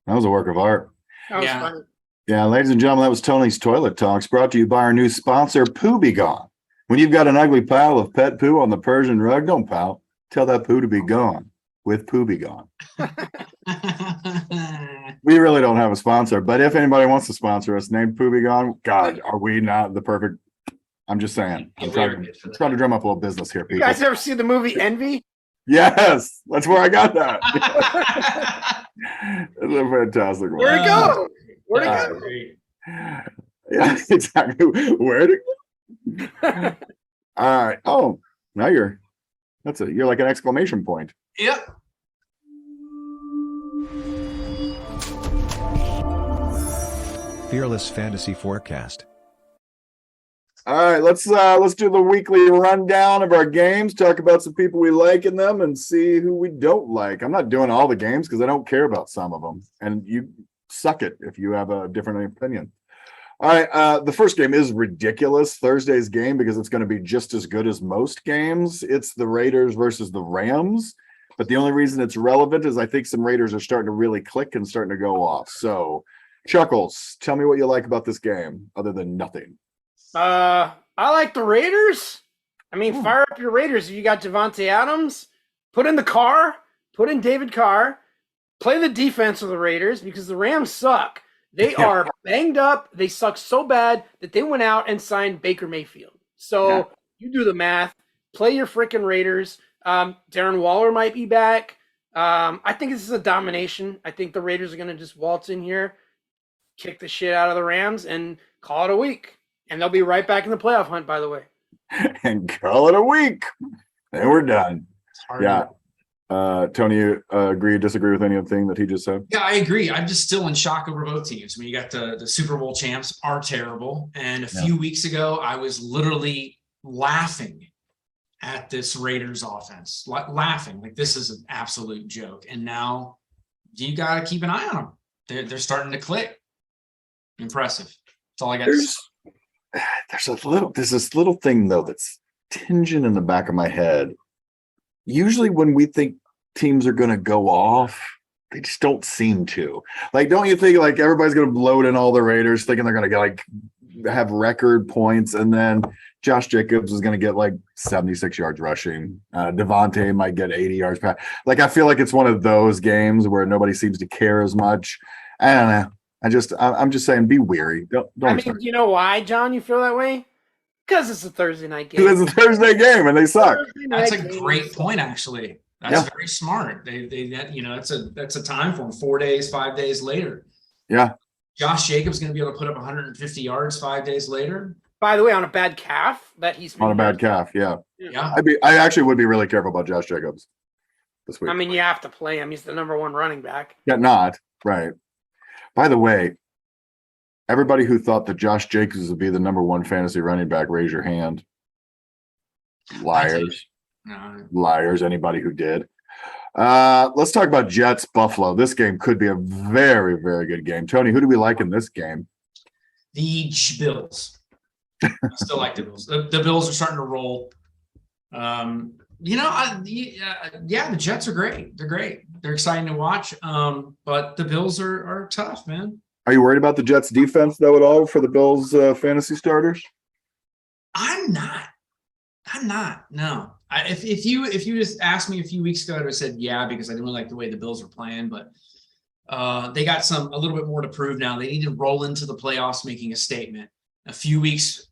a work of art. That was fun. Yeah, ladies and gentlemen, that was Tony's Toilet Talks, brought to you by our new sponsor, Poo Be Gone. When you've got an ugly pile of pet poo on the Persian rug, don't pout. Tell that poo to be gone with Poo Be Gone. We really don't have a sponsor, but if anybody wants to sponsor us, named Poo Be Gone, God, are we not the perfect? I'm just saying. I'm trying to drum up a little business here, people. You guys ever see the movie Envy? Yes, that's where I got that. It's a fantastic one. Where'd it go? Where'd it go? Yeah, exactly. Where'd it go? All right. Oh, now you're like an exclamation point. Yep. Fearless Fantasy Forecast. All right, let's do the weekly rundown of our games, talk about some people we like in them, and see who we don't like. I'm not doing all the games because I don't care about some of them, and you suck it if you have a different opinion. All right, the first game is ridiculous, Thursday's game, because it's going to be just as good as most games. It's the Raiders versus the Rams, but the only reason it's relevant is I think some Raiders are starting to really click and starting to go off. So Chuckles, tell me what you like about this game, other than nothing. I like the Raiders. I mean, fire up your Raiders. If you got Devontae Adams, put in David Carr, play the defense of the Raiders because the Rams suck. They are banged up. They suck so bad that they went out and signed Baker Mayfield. So you do the math. Play your freaking Raiders. Darren Waller might be back. I think this is a domination. I think the Raiders are going to just waltz in here, kick the shit out of the Rams, and call it a week. And they'll be right back in the playoff hunt, by the way. And call it a week. And we're done. Yeah. Tony, you agree, disagree with anything that he just said? Yeah, I agree. I'm just still in shock over both teams. I mean, you got the Super Bowl champs are terrible. And a few weeks ago, I was literally laughing at this Raiders offense, laughing like this is an absolute joke. And now you got to keep an eye on them. They're starting to click. Impressive. That's all I got to say. There's this little thing though that's tinging in the back of my head. Usually when we think teams are going to go off, they just don't seem to. Like, don't you think like everybody's going to load in all the Raiders thinking they're going to get like have record points, and then Josh Jacobs is going to get like 76 yards rushing. Devontae might get 80 yards pass. Like, I feel like it's one of those games where nobody seems to care as much. I don't know. I'm just saying, be weary. Don't I mean, you know why, John, you feel that way? Because it's a Thursday night game. It's a Thursday game, and they suck. That's a great point, actually. That's very smart. They that's a time for them. 4 days, 5 days later. Yeah. Josh Jacobs going to be able to put up 150 yards 5 days later. By the way, on a bad calf that he's on a bad calf. Yeah. Yeah. I actually would be really careful about Josh Jacobs this week. I mean, you have to play him. He's the number one running back. Yeah, not right. By the way, everybody who thought that Josh Jacobs would be the number one fantasy running back, raise your hand. Liars. No. Liars, anybody who did. Let's talk about Jets Buffalo. This game could be a very, very good game. Tony, who do we like in this game? The Bills. I still like the Bills. The Bills are starting to roll. The Jets are great. They're great. They're exciting to watch. But the Bills are tough, man. Are you worried about the Jets defense though at all for the Bills fantasy starters? I'm not. No. If you just asked me a few weeks ago, I would have said yeah, because I didn't really like the way the Bills were playing. But they got a little bit more to prove now. They need to roll into the playoffs making a statement. A few weeks,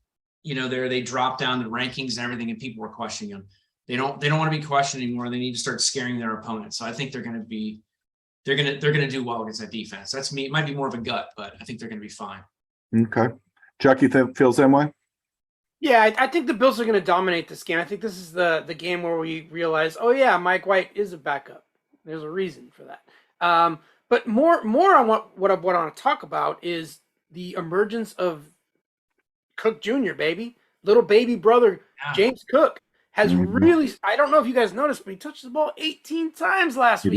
they dropped down the rankings and everything, and people were questioning them. They don't want to be questioned anymore. They need to start scaring their opponents. So I think they're going to do well against that defense. That's me. It might be more of a gut, but I think they're going to be fine. Okay. Chuck, you feel the same way? Yeah, I think the Bills are going to dominate this game. I think this is the game where we realize, oh yeah, Mike White is a backup. There's a reason for that. But more on what I want to talk about is the emergence of Cook Jr., baby. Little baby brother James Cook has really, I don't know if you guys noticed, but he touched the ball 18 times last week.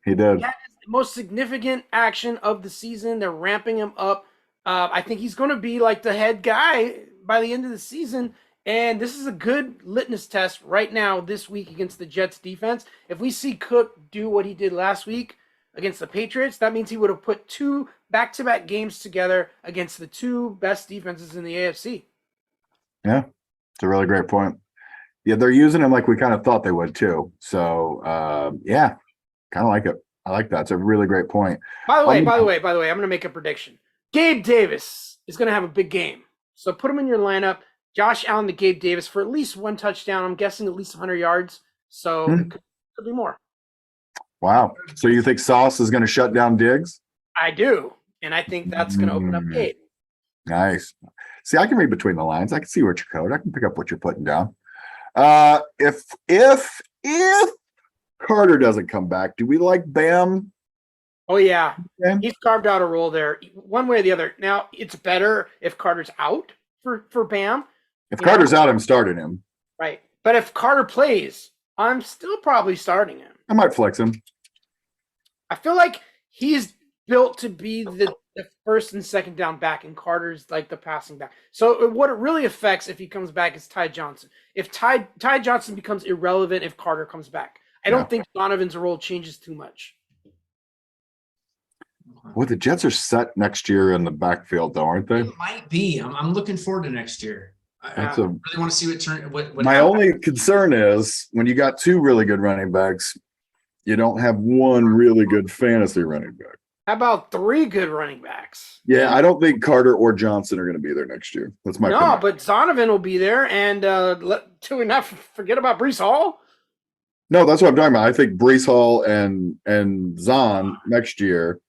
He did. That is the most significant action of the season. They're ramping him up. I think he's going to be like the head guy by the end of the season. And this is a good litmus test right now this week against the Jets defense. If we see Cook do what he did last week against the Patriots, that means he would have put 2 back-to-back games together against the 2 best defenses in the AFC. Yeah, it's a really great point. Yeah, they're using him like we kind of thought they would too. So, kind of like it. I like that. It's a really great point. By the way, I'm going to make a prediction. Gabe Davis is going to have a big game. So put him in your lineup. Josh Allen to Gabe Davis for at least 1 touchdown. I'm guessing at least 100 yards. So it could be more. Wow. So you think Sauce is going to shut down Diggs? I do. And I think that's going to open up Gabe. Nice. See, I can read between the lines. I can see what you're coding. I can pick up what you're putting down. If Carter doesn't come back, do we like Bam? Oh, yeah. He's carved out a role there one way or the other. Now, it's better if Carter's out for Bam. If Carter's out, I'm starting him. Right. But if Carter plays, I'm still probably starting him. I might flex him. I feel like he's built to be the first and second down back, and Carter's like the passing back. So what it really affects if he comes back is Ty Johnson. If Ty Johnson becomes irrelevant if Carter comes back. I don't think Donovan's role changes too much. Well, the Jets are set next year in the backfield, though, aren't they? It might be. I'm looking forward to next year. I really want to see what my happens. only concern is when you got two really good running backs, you don't have one really good fantasy running back. How about 3 good running backs? Yeah, I don't think Carter or Johnson are going to be there next year. That's my opinion. But Zonovan will be there, and do we not forget about Brees Hall? No, that's what I'm talking about. I think Brees Hall and Zahn next year.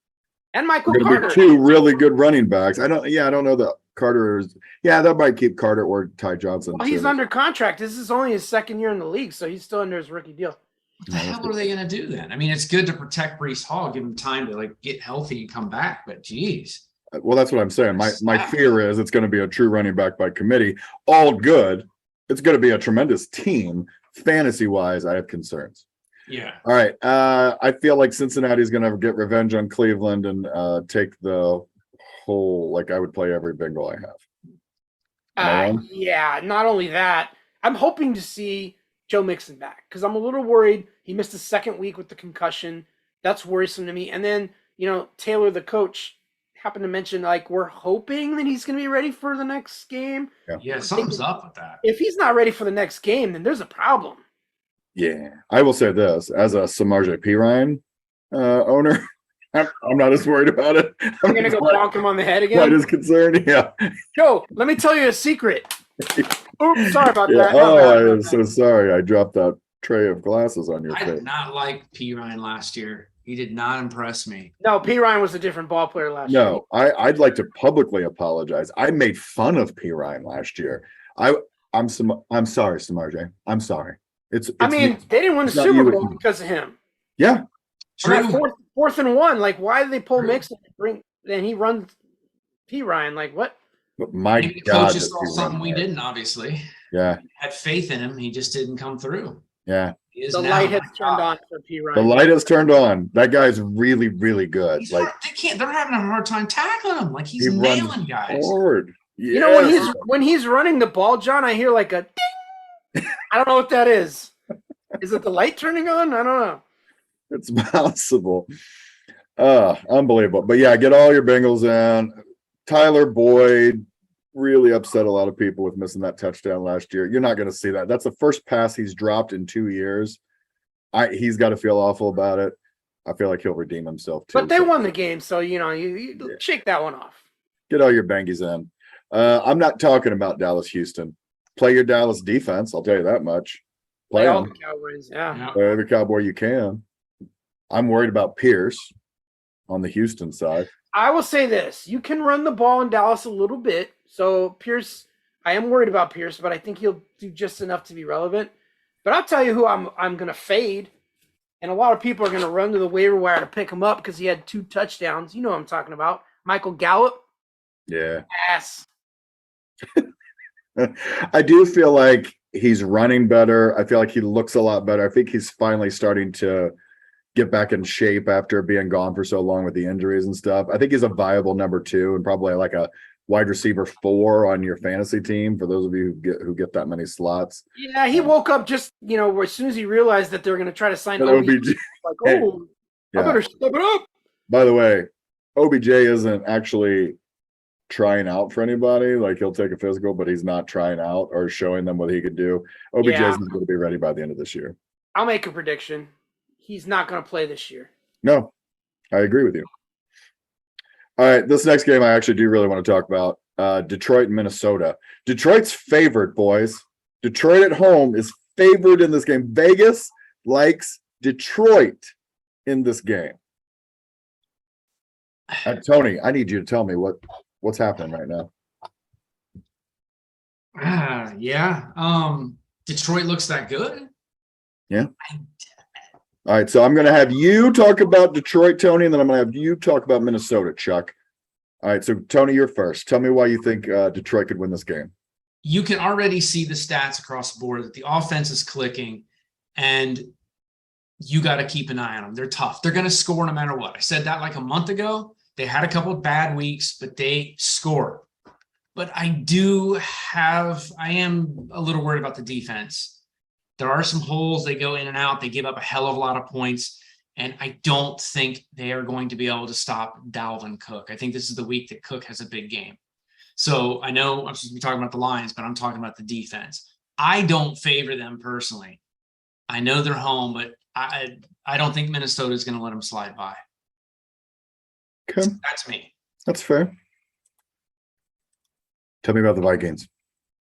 And Michael Going to Carter. be 2 really good running backs. I don't know that Carter is. Yeah, that might keep Carter or Ty Johnson. Well, he's under contract. This is only his 2nd year in the league, so he's still under his rookie deal. What the hell are they going to do then? I mean, it's good to protect Brees Hall, give him time to get healthy and come back, but geez. Well, that's what I'm saying. My fear is it's going to be a true running back by committee. All good. It's going to be a tremendous team. Fantasy-wise, I have concerns. Yeah. All right. I feel like Cincinnati is going to get revenge on Cleveland and take the whole, I would play every Bengal I have. Yeah, not only that, I'm hoping to see Joe Mixon back because I'm a little worried. He missed the 2nd week with the concussion. That's worrisome to me. And then, Taylor, the coach, happened to mention, we're hoping that he's going to be ready for the next game. Yeah, something's up with that. If he's not ready for the next game, then there's a problem. Yeah. I will say this. As a Samaje Perine owner, I'm not as worried about it. I'm going to go bonk him on the head again? Quite as concerned, yeah. Joe, let me tell you a secret. Oops, sorry about Yeah. that. Oh, I am so sorry. I dropped that tray of glasses on your I face. did not like P. Ryan last year. He did not impress me. No, P. Ryan was a different ball player last year. No, I'd like to publicly apologize. I made fun of P. Ryan last year. I'm sorry, Samaje. I'm sorry. It's they didn't win the Super Bowl because of him. Yeah. True. Fourth and 1. Why did they pull Mixon and he runs P. Ryan? What? But my Maybe the God, coaches saw something we didn't, obviously. Yeah. Had faith in him. He just didn't come through. Yeah. The light has turned on for P. Ryan. The light has turned on. That guy's really, really good. They're having a hard time tackling him. He's nailing guys. Forward. Yeah. When he's running the ball, John, I hear a ding. I don't know what that is. Is it the light turning on? I don't know. It's possible. Unbelievable. But yeah, get all your Bengals in. Tyler Boyd really upset a lot of people with missing that touchdown last year. You're not going to see that. That's the first pass he's dropped in 2 years. He's got to feel awful about it. I feel like he'll redeem himself too. But they won the game, so you shake that one off. Get all your Bengies in. I'm not talking about Dallas Houston. Play your Dallas defense. I'll tell you that much. Play all them. the Cowboys. Yeah. Play every Cowboy you can. I'm worried about Pierce on the Houston side. I will say this. You can run the ball in Dallas a little bit. So Pierce, I am worried about Pierce, but I think he'll do just enough to be relevant. But I'll tell you who I'm going to fade. And a lot of people are going to run to the waiver wire to pick him up because he had 2 touchdowns. You know what I'm talking about. Michael Gallup. Yeah. Ass. I do feel like he's running better. I feel like he looks a lot better. I think he's finally starting to get back in shape after being gone for so long with the injuries and stuff. I think he's a viable number 2 and probably a wide receiver 4 on your fantasy team for those of you who get that many slots. Yeah, he woke up just, as soon as he realized that they're going to try to sign OBJ. I better step it up. By the way, OBJ isn't actually trying out for anybody. He'll take a physical, but he's not trying out or showing them what he could do. OBJ isn't going to be ready by the end of this year. I'll make a prediction. He's not going to play this year. No, I agree with you. All right, this next game I actually do really want to talk about. Detroit and Minnesota. Detroit's favored, boys. Detroit at home is favored in this game. Vegas likes Detroit in this game. Tony, I need you to tell me what's happening right now. Detroit looks that good. Yeah. All right, so I'm going to have you talk about Detroit, Tony, and then I'm going to have you talk about Minnesota, Chuck. All right, so Tony, you're first. Tell me why you think Detroit could win this game. You can already see the stats across the board that the offense is clicking, and you got to keep an eye on them. They're tough. They're going to score no matter what. I said that a month ago. They had a couple of bad weeks, but they scored. But I am a little worried about the defense. There are some holes. They go in and out. They give up a hell of a lot of points. And I don't think they are going to be able to stop Dalvin Cook. I think this is the week that Cook has a big game. So I know I'm supposed to be talking about the Lions, but I'm talking about the defense. I don't favor them personally. I know they're home, but I don't think Minnesota is going to let them slide by. Okay. That's me. That's fair. Tell me about the Vikings.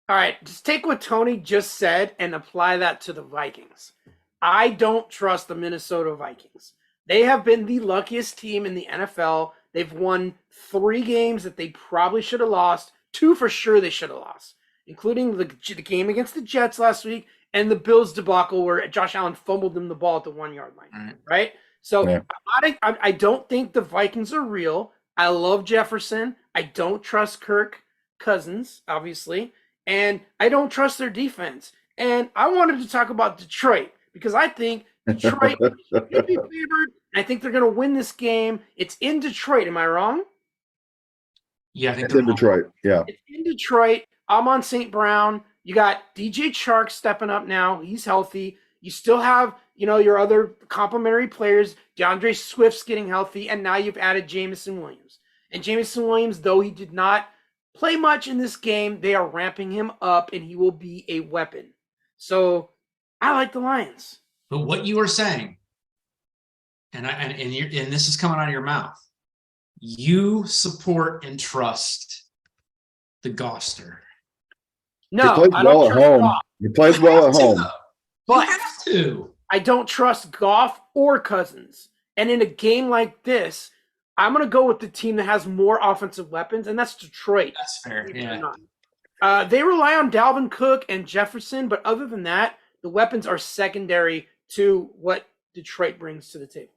All right, just take what Tony just said and apply that to the Vikings. I don't trust the Minnesota Vikings. They have been the luckiest team in the NFL. They've won 3 games that they probably should have lost. 2 for sure they should have lost, including the game against the Jets last week and the Bills debacle where Josh Allen fumbled them the ball at the 1-yard line, right? So Yeah. I don't think the Vikings are real. I love Jefferson. I don't trust Kirk Cousins, obviously, and I don't trust their defense. And I wanted to talk about Detroit because I think Detroit should be favored. I think they're going to win this game. It's in Detroit. Am I wrong? Yeah, I think It's in Detroit. Yeah. It's in Detroit. I'm on St. Brown. You got DJ Chark stepping up now. He's healthy. You still have, your other complementary players. DeAndre Swift's getting healthy, and now you've added Jameson Williams. And Jameson Williams, though he did not play much in this game, they are ramping him up, and he will be a weapon. So I like the Lions. But what you are saying, and this is coming out of your mouth, you support and trust the Goster. No, he plays I well don't at trust home. Goff, He plays well at home. but You have to. I don't trust Goff or Cousins. And in a game like this, I'm going to go with the team that has more offensive weapons, and that's Detroit. That's fair. Yeah. They rely on Dalvin Cook and Jefferson, but other than that, the weapons are secondary to what Detroit brings to the table.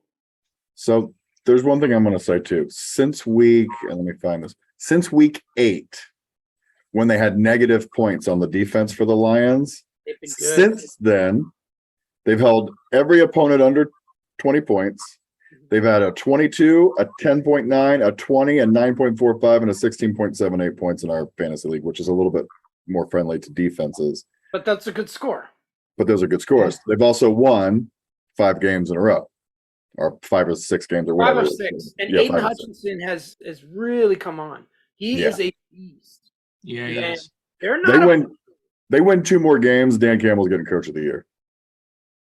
So there's one thing I'm going to say too. Since week 8, when they had negative points on the defense for the Lions, They've been good. since then, they've held every opponent under 20 points. They've had a 22, a 10.9, a 20, a 9.45, and a 16.78 points in our fantasy league, which is a little bit more friendly to defenses. But that's a good score. But those are good scores. They've also won 5 games in a row, or 5 or 6 games or whatever. 5 or 6. And Yeah, Aiden 5 or 6. Hutchinson has really come on. He is a beast. Yeah, he And is. they're not. They win 2 more games. Dan Campbell's getting Coach of the Year.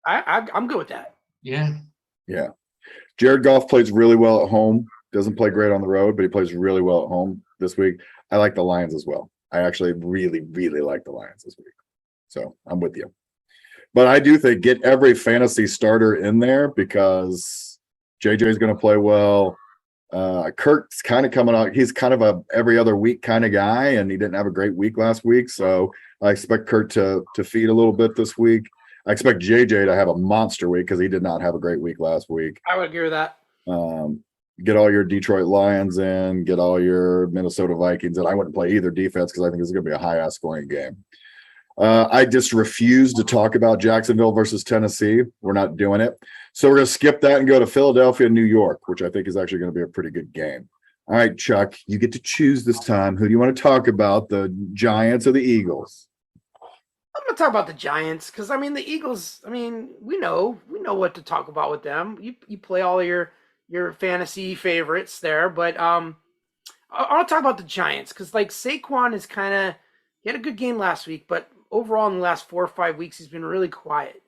I'm good with that. Yeah. Yeah. Jared Goff plays really well at home. Doesn't play great on the road, but he plays really well at home this week. I like the Lions as well. I actually really, really like the Lions this week. So I'm with you. But I do think get every fantasy starter in there because JJ is going to play well. Kirk's kind of coming out. He's kind of a every other week kind of guy, and he didn't have a great week last week. So I expect Kirk to feed a little bit this week. I expect JJ to have a monster week because he did not have a great week last week. I would agree with that. Get all your Detroit Lions in, get all your Minnesota Vikings, and I wouldn't play either defense because I think this is going to be a high-ass scoring game. I just refuse to talk about Jacksonville versus Tennessee. We're not doing it. So we're going to skip that and go to Philadelphia, New York, which I think is actually going to be a pretty good game. All right, Chuck, you get to choose this time. Who do you want to talk about, the Giants or the Eagles? I'm gonna talk about the Giants because the Eagles. We know what to talk about with them. You play all your fantasy favorites there, but I'll talk about the Giants because Saquon is he had a good game last week, but overall in the last 4 or 5 weeks he's been really quiet,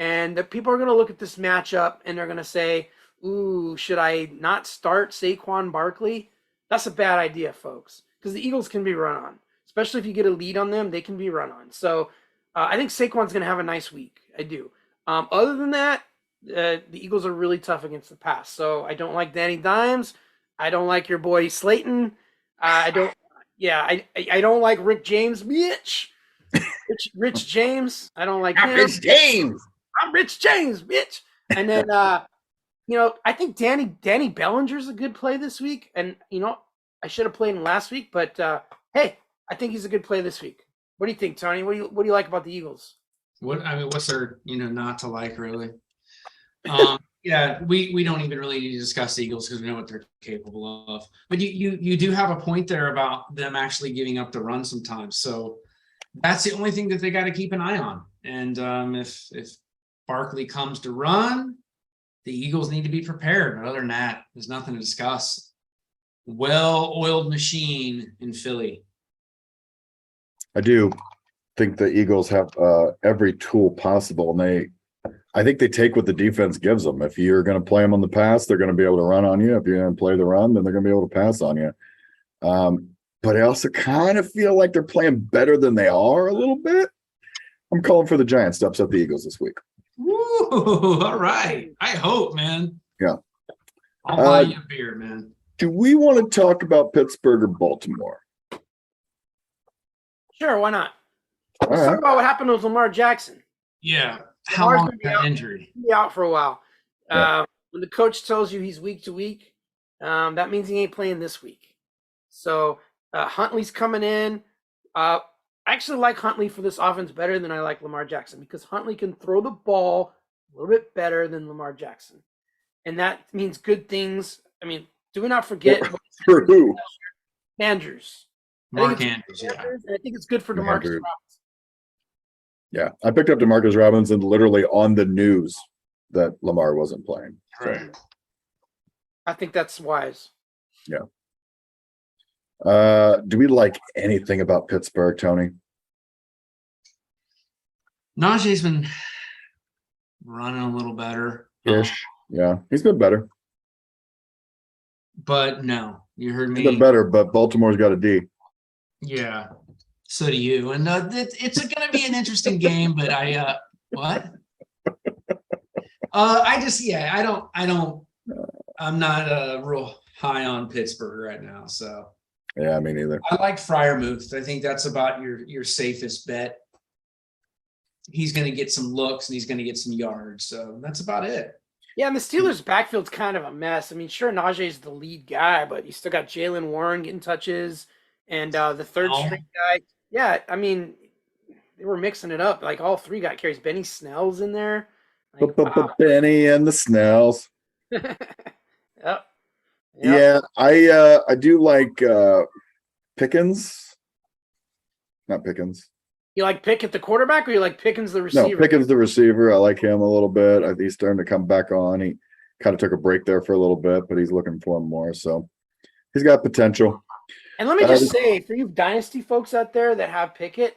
and the people are gonna look at this matchup and they're gonna say, "Ooh, should I not start Saquon Barkley?" That's a bad idea, folks, because the Eagles can be run on, especially if you get a lead on them. They can be run on. So. I think Saquon's going to have a nice week. I do. Other than that, the Eagles are really tough against the pass. So I don't like Danny Dimes. I don't like your boy Slayton. I don't like Rick James, bitch. Rich James. I don't like him. Rich James. I'm Rich James, bitch. And then, I think Danny Bellinger's a good play this week. And, I should have played him last week. But, hey, I think he's a good play this week. What do you think, Tony? What do you like about the Eagles? What's there, not to like really? Yeah, we don't even really need to discuss the Eagles because we know what they're capable of. But you do have a point there about them actually giving up the run sometimes. So that's the only thing that they got to keep an eye on. And if Barkley comes to run, the Eagles need to be prepared. But other than that, there's nothing to discuss. Well-oiled machine in Philly. I do think the Eagles have every tool possible, and I think they take what the defense gives them. If you're going to play them on the pass, they're going to be able to run on you. If you're going to play the run, then they're going to be able to pass on you. But I also kind of feel like they're playing better than they are a little bit. I'm calling for the Giants to upset the Eagles this week. Woo! All right. I hope, man. Yeah. I'll buy you a beer, man. Do we want to talk about Pittsburgh or Baltimore? Sure, why not? All Let's right. talk about what happened with Lamar Jackson. Yeah. How Lamar's long gonna is be that out. injury? He'll be out for a while. Yeah. When the coach tells you he's week to week, that means he ain't playing this week. So Huntley's coming in. I actually like Huntley for this offense better than I like Lamar Jackson because Huntley can throw the ball a little bit better than Lamar Jackson. And that means good things. I mean, do we not forget For who? Andrews. Mark Andrews, yeah. And I think it's good for DeMarcus Andrews. Robinson. Yeah. I picked up DeMarcus Robinson literally on the news that Lamar wasn't playing. So, Right. I think that's wise. yeah. Do we like anything about Pittsburgh, Tony? Najee's been running a little better. Ish. Yeah. He's been better. But no, you heard He's been me. better, but Baltimore's got a D. Yeah. So do you. And it's going to be an interesting game, but what? I'm not real high on Pittsburgh right now. So Yeah, me neither. I like Freiermuth. I think that's about your safest bet. He's going to get some looks and he's going to get some yards. So that's about it. Yeah, and the Steelers' backfield's kind of a mess. I mean, sure, Najee's the lead guy, but you still got Jalen Warren getting touches and the third string guy. Yeah, I mean, they were mixing it up. Like, all three got carries. Benny Snell's in there. Like, wow. Benny and the Snells. Yep. Yeah, I do like Pickens. Not Pickens. You like Pickett the quarterback, or you like Pickens the No, receiver? Pickens the receiver. I like him a little bit. He's starting to come back on. He kind of took a break there for a little bit, but he's looking for him more. So he's got potential. And let me just say, for you dynasty folks out there that have Pickett,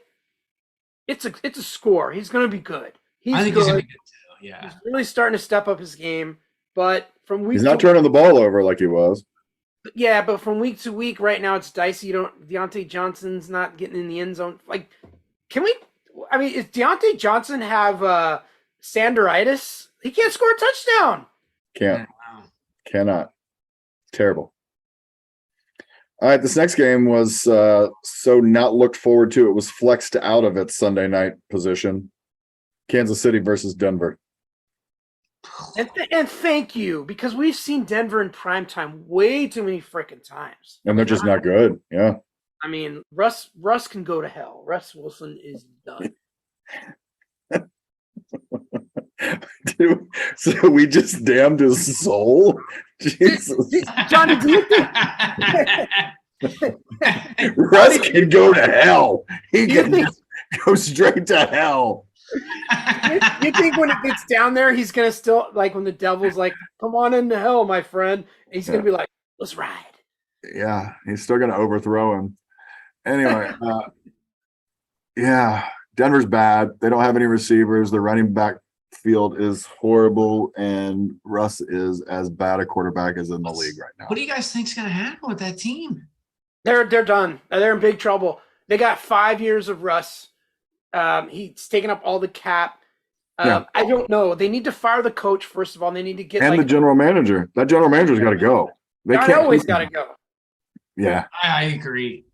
it's a score. He's going to be good. I think he's going to be good too. Yeah. He's really starting to step up his game. But from week He's not turning the ball over like he was. Yeah, but from week to week, right now it's dicey. Deontay Johnson's not getting in the end zone. Like, is Deontay Johnson have Sanderitis? He can't score a touchdown. Can't. Cannot. Terrible. All right, this next game was so not looked forward to. It was flexed out of its Sunday night position. Kansas City versus Denver. And thank you, because we've seen Denver in primetime way too many freaking times. And they're just not good. Yeah. I mean, Russ can go to hell. Russ Wilson is done. Dude, so we just damned his soul? Jesus. Johnny, do you think Russ can go to hell. He can just go straight to hell. you think when it gets down there, he's gonna still, like, when the devil's like, "Come on into hell, my friend," and he's gonna be like, "Let's ride." Yeah, he's still gonna overthrow him. Anyway, yeah, Denver's bad. They don't have any receivers. The running back field is horrible, and Russ is as bad a quarterback as in the league right now. What do you guys think's going to happen with that team? They're done. They're in big trouble. They got 5 years of Russ. He's taking up all the cap. Yeah. I don't know. They need to fire the coach first of all. They need to get And the general manager. That general manager's got to go. They can't always keep got to him. go. Yeah, I agree.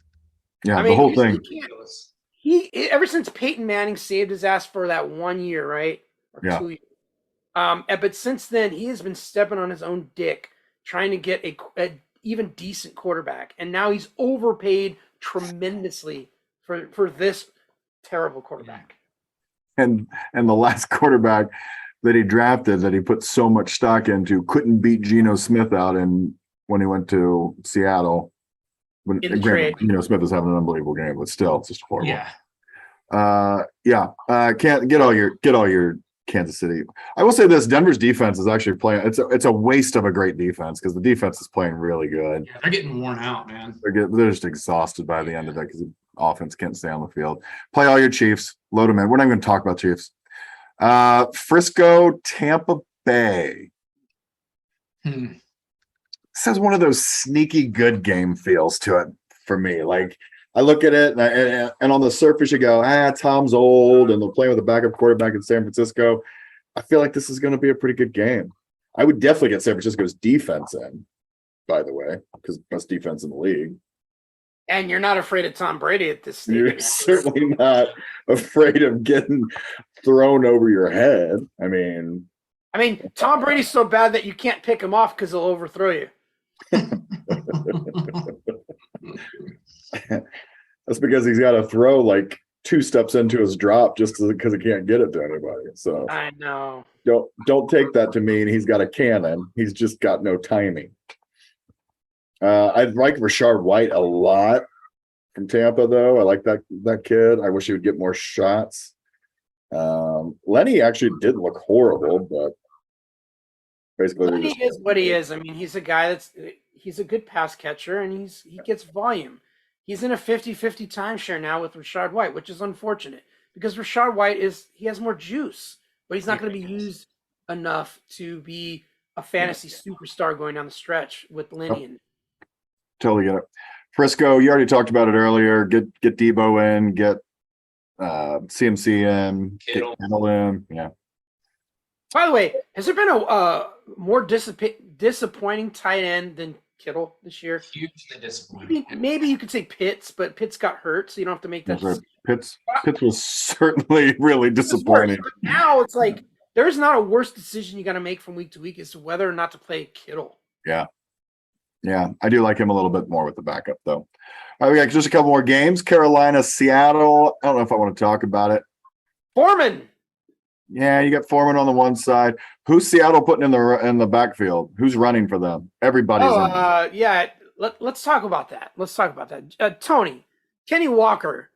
yeah, I mean, the whole thing. He ever since Peyton Manning saved his ass for that 1 year, right? Or Yeah. 2 years. But since then, he has been stepping on his own dick trying to get a even decent quarterback, and now he's overpaid tremendously for this terrible quarterback. And the last quarterback that he drafted that he put so much stock into couldn't beat Geno Smith out when he went to Seattle. In the trade. Geno Smith is having an unbelievable game, but still, it's just horrible. Yeah. Can't get all your Kansas City. I will say this: Denver's defense is actually playing. It's a waste of a great defense because the defense is playing really good. Yeah, they're getting worn out, man. They're just exhausted by the end of it because the offense can't stay on the field. Play all your Chiefs, load them in. We're not even going to talk about Chiefs. Frisco, Tampa Bay. This has one of those sneaky good game feels to it for me. Like I look at it and on the surface you go, Tom's old and they're playing with a backup quarterback in San Francisco. I feel like this is going to be a pretty good game. I would definitely get San Francisco's defense in, by the way, because best defense in the league. And you're not afraid of Tom Brady at this stage. You're certainly not afraid of getting thrown over your head. I mean, Tom Brady's so bad that you can't pick him off because he'll overthrow you. That's because he's got to throw like 2 steps into his drop just because he can't get it to anybody. So I know. Don't take that to mean he's got a cannon. He's just got no timing. I like Rashard White a lot from Tampa, though. I like that kid. I wish he would get more shots. Lenny actually did look horrible, but basically He is what he is. I mean, he's a guy he's a good pass catcher and he gets volume. He's in a 50-50 timeshare now with Rashard White, which is unfortunate because Rashard White he has more juice, but he's not going to be used enough to be a fantasy superstar going down the stretch with Lenny. Totally get it. Frisco, you already talked about it earlier. Get Debo in, get CMC in, get Kittle in. Yeah. By the way, has there been a more disappointing tight end than Kittle this year? Hugely disappointing. Maybe you could say Pitts, but Pitts got hurt, so you don't have to make that. Right. Pitts was certainly really disappointing. Now it's like there's not a worse decision you got to make from week to week as to whether or not to play Kittle. Yeah. Yeah, I do like him a little bit more with the backup, though. All right, we got just a couple more games. Carolina, Seattle. I don't know if I want to talk about it. Foreman. Yeah, you got Foreman on the one side. Who's Seattle putting in the backfield? Who's running for them? Everybody's in. Yeah. Let's talk about that. Tony, Kenny Walker.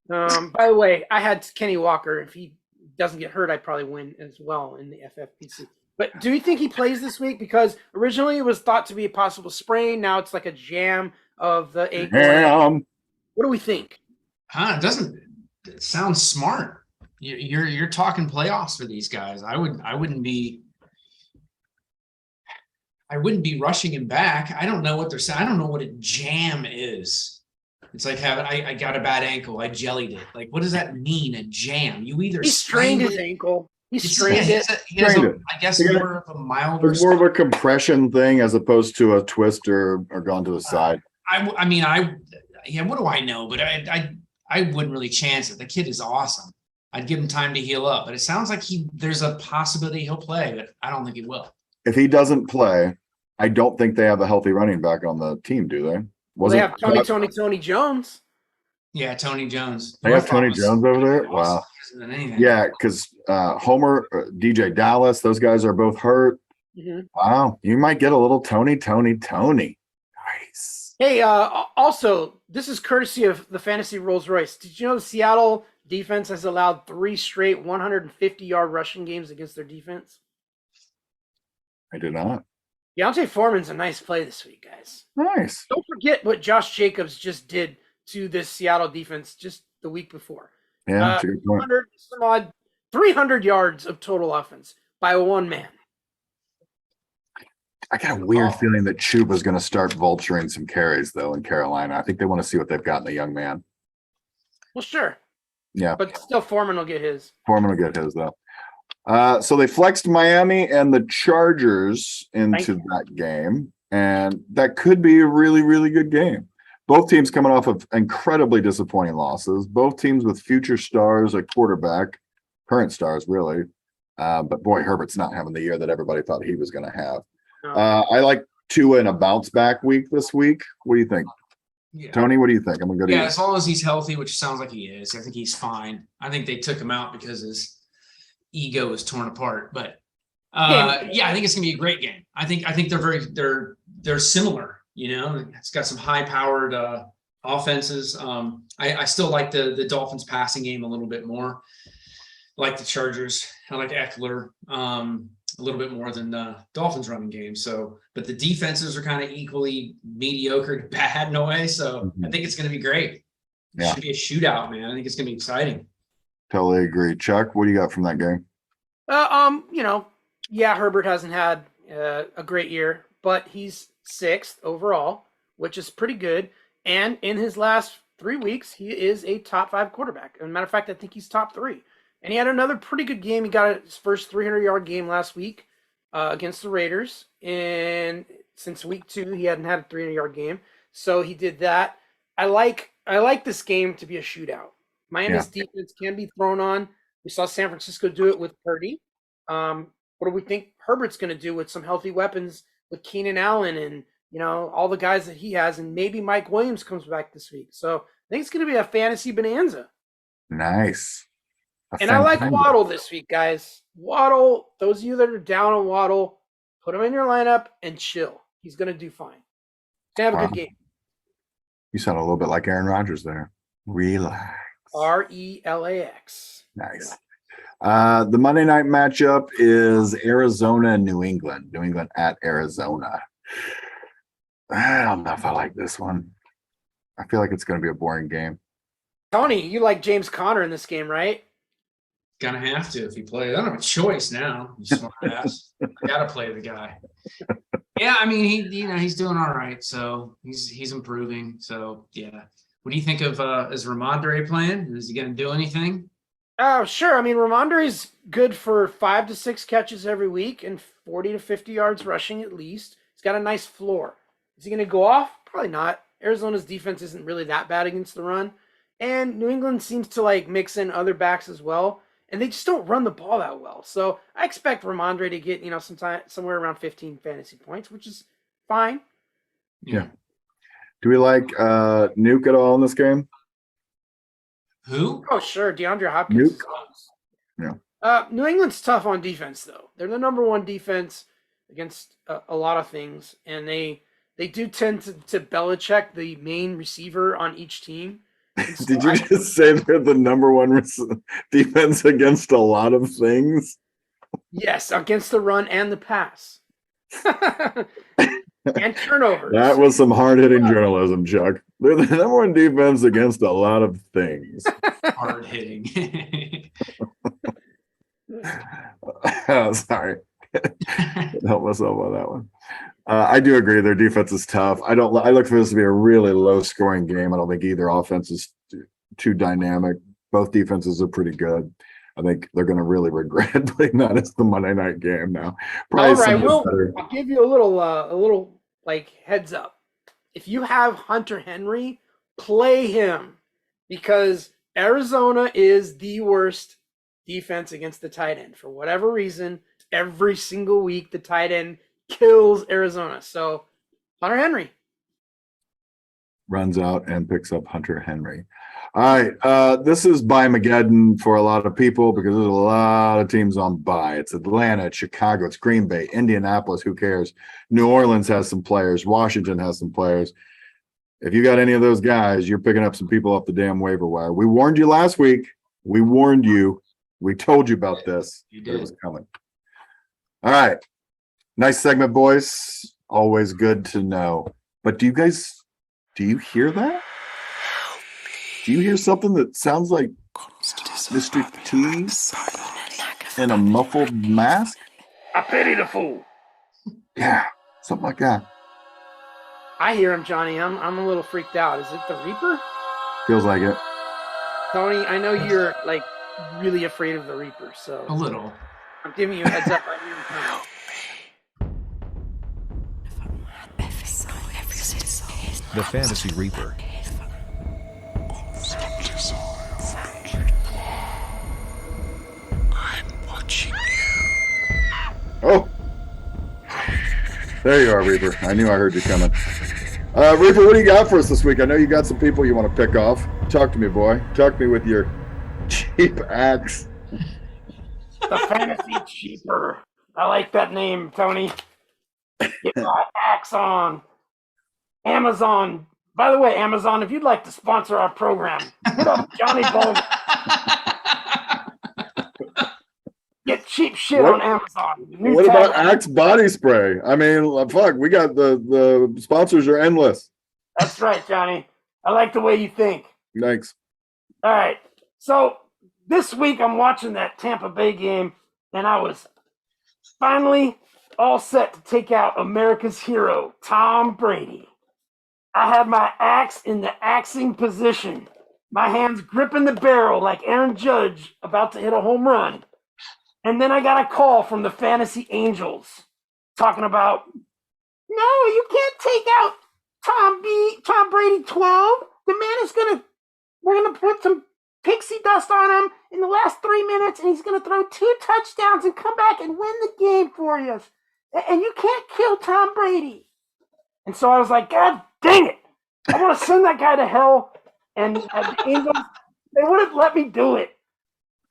By the way, I had Kenny Walker. If he doesn't get hurt, I'd probably win as well in the FFPC. But do you think he plays this week? Because originally it was thought to be a possible sprain. Now it's like a jam of the ankle. What do we think? It sounds smart. You're talking playoffs for these guys. I wouldn't be rushing him back. I don't know what they're saying. I don't know what a jam is. It's like I got a bad ankle. I jellied it. Like, what does that mean? A jam? You either he strained his ankle. He strained it. I guess more of a milder. It's more of a compression thing as opposed to a twist or gone to the side. What do I know? But I wouldn't really chance it. The kid is awesome. I'd give him time to heal up. But it sounds like there's a possibility he'll play, but I don't think he will. If he doesn't play, I don't think they have a healthy running back on the team, do they? They have Tony Jones. Yeah, Tony Jones. They have Tony Jones over there? Wow. Yeah, because Homer, DJ Dallas, those guys are both hurt. Mm-hmm. Wow. You might get a little Tony. Nice. Hey, also, this is courtesy of the Fantasy Rolls Royce. Did you know the Seattle defense has allowed 3 straight 150-yard rushing games against their defense? I did not. Deontay Foreman's a nice play this week, guys. Nice. Don't forget what Josh Jacobs just did to this Seattle defense just the week before. Yeah, that's a good point. 300 yards of total offense by one man. I got a weird feeling that Chuba's going to start vulturing some carries, though, in Carolina. I think they want to see what they've got in the young man. Well, sure. Yeah. But still, Foreman will get his. Though. So they flexed Miami and the Chargers into that game, and that could be a really, really good game. Both teams coming off of incredibly disappointing losses. Both teams with future stars at quarterback, current stars, really. But boy, Herbert's not having the year that everybody thought he was going to have. No. I like Tua in a bounce back week this week. What do you think? Yeah. Tony, what do you think? I'm going to go to you. As long as he's healthy, which sounds like he is. I think he's fine. I think they took him out because his ego was torn apart. But I think it's going to be a great game. I think they're similar. You know, it's got some high-powered offenses. I still like the Dolphins' passing game a little bit more. like the Chargers. I like Eckler a little bit more than the Dolphins running game. So, but the defenses are kind of equally mediocre to bad in a way. So I think it's going to be great. It should be a shootout, man. I think it's going to be exciting. Totally agree. Chuck, what do you got from that game? Herbert hasn't had a great year, but he's 6th overall, which is pretty good. And in his last 3 weeks, he is a top 5 quarterback. As a matter of fact, I think he's top 3. And he had another pretty good game. He got his first 300-yard game last week against the Raiders. And since week 2, he hadn't had a 300-yard game. So he did that. I like this game to be a shootout. Miami's defense can be thrown on. We saw San Francisco do it with Purdy. What do we think Herbert's going to do with some healthy weapons with Keenan Allen and, all the guys that he has, and maybe Mike Williams comes back this week. So I think it's going to be a fantasy bonanza. Nice. And I like Waddle this week, guys. Waddle, those of you that are down on Waddle, put him in your lineup and chill. He's going to do fine. He's going to have a good game. You sound a little bit like Aaron Rodgers there. Relax. RELAX. Nice. The Monday night matchup is Arizona and New England. New England at Arizona. I don't know if I like this one. I feel like it's going to be a boring game. Tony, you like James Conner in this game, right? Gonna have to if he plays. I don't have a choice now. You smart ass. Gotta play the guy. Yeah, I mean he's doing all right. So he's improving. So yeah. What do you think of is Ramondre playing? Is he gonna do anything? Oh, sure. I mean, Ramondre's good for 5 to 6 catches every week and 40 to 50 yards rushing at least. He's got a nice floor. Is he gonna go off? Probably not. Arizona's defense isn't really that bad against the run. And New England seems to mix in other backs as well. And they just don't run the ball that well. So I expect Ramondre to get, somewhere around 15 fantasy points, which is fine. Yeah. Do we like Nuke at all in this game? Who? Oh, sure. DeAndre Hopkins. Nuke. Yeah. New England's tough on defense, though. They're the number 1 defense against a lot of things. And they do tend to Belichick the main receiver on each team. So Did you just say they're the number 1 defense against a lot of things? Yes, against the run and the pass. And turnovers. That was some hard-hitting journalism, Chuck. They're the number 1 defense against a lot of things. Hard-hitting. Oh, sorry. Help myself on that one. I do agree their defense is tough. I look for this to be a really low-scoring game. I don't think either offense is too dynamic. Both defenses are pretty good. I think they're going to really regret putting that as the Monday night game now. All right, I'll give you a little heads up. If you have Hunter Henry, play him because Arizona is the worst defense against the tight end for whatever reason. Every single week, the tight end kills Arizona. So Hunter Henry runs out and picks up Hunter Henry. All right, this is bye Mageddon for a lot of people because there's a lot of teams on bye. It's Atlanta, it's Chicago, it's Green Bay, Indianapolis, who cares? New Orleans has some players. Washington has some players. If you got any of those guys, you're picking up some people off the damn waiver wire. We warned you last week. We warned you. We told you about this. You did. It was coming. All right. Nice segment, boys. Always good to know. But do you hear that? Do you hear something that sounds like Mr. T in a muffled mask? I pity the fool. Yeah, something like that. I hear him, Johnny. I'm a little freaked out. Is it the Reaper? Feels like it. Tony, I know you're really afraid of the Reaper, so A little. I'm giving you a heads up right here. The Fantasy Reaper. Oh, there you are, Reaper. I knew I heard you coming. Reaper, what do you got for us this week? I know you got some people you want to pick off. Talk to me, boy. Talk to me with your cheap axe. The Fantasy Cheaper. I like that name, Tony. Get my axe on. Amazon. By the way, Amazon, if you'd like to sponsor our program, hit up Johnny Bowman. cheap shit What- on Amazon. New What about tagline. Axe body spray? I mean, fuck, we got the sponsors are endless. That's right, Johnny. I like the way you think. Thanks. All right. So this week I'm watching that Tampa Bay game, and I was finally all set to take out America's hero, Tom Brady. I had my axe in the axing position, my hands gripping the barrel like Aaron Judge about to hit a home run. And then I got a call from the Fantasy Angels talking about, no, you can't take out Tom Brady 12. The man is we're going to put some pixie dust on him in the last 3 minutes, and he's going to throw 2 touchdowns and come back and win the game for you. And you can't kill Tom Brady. And so I was like, God dang it. I want to send that guy to hell. And the Angels, they wouldn't let me do it.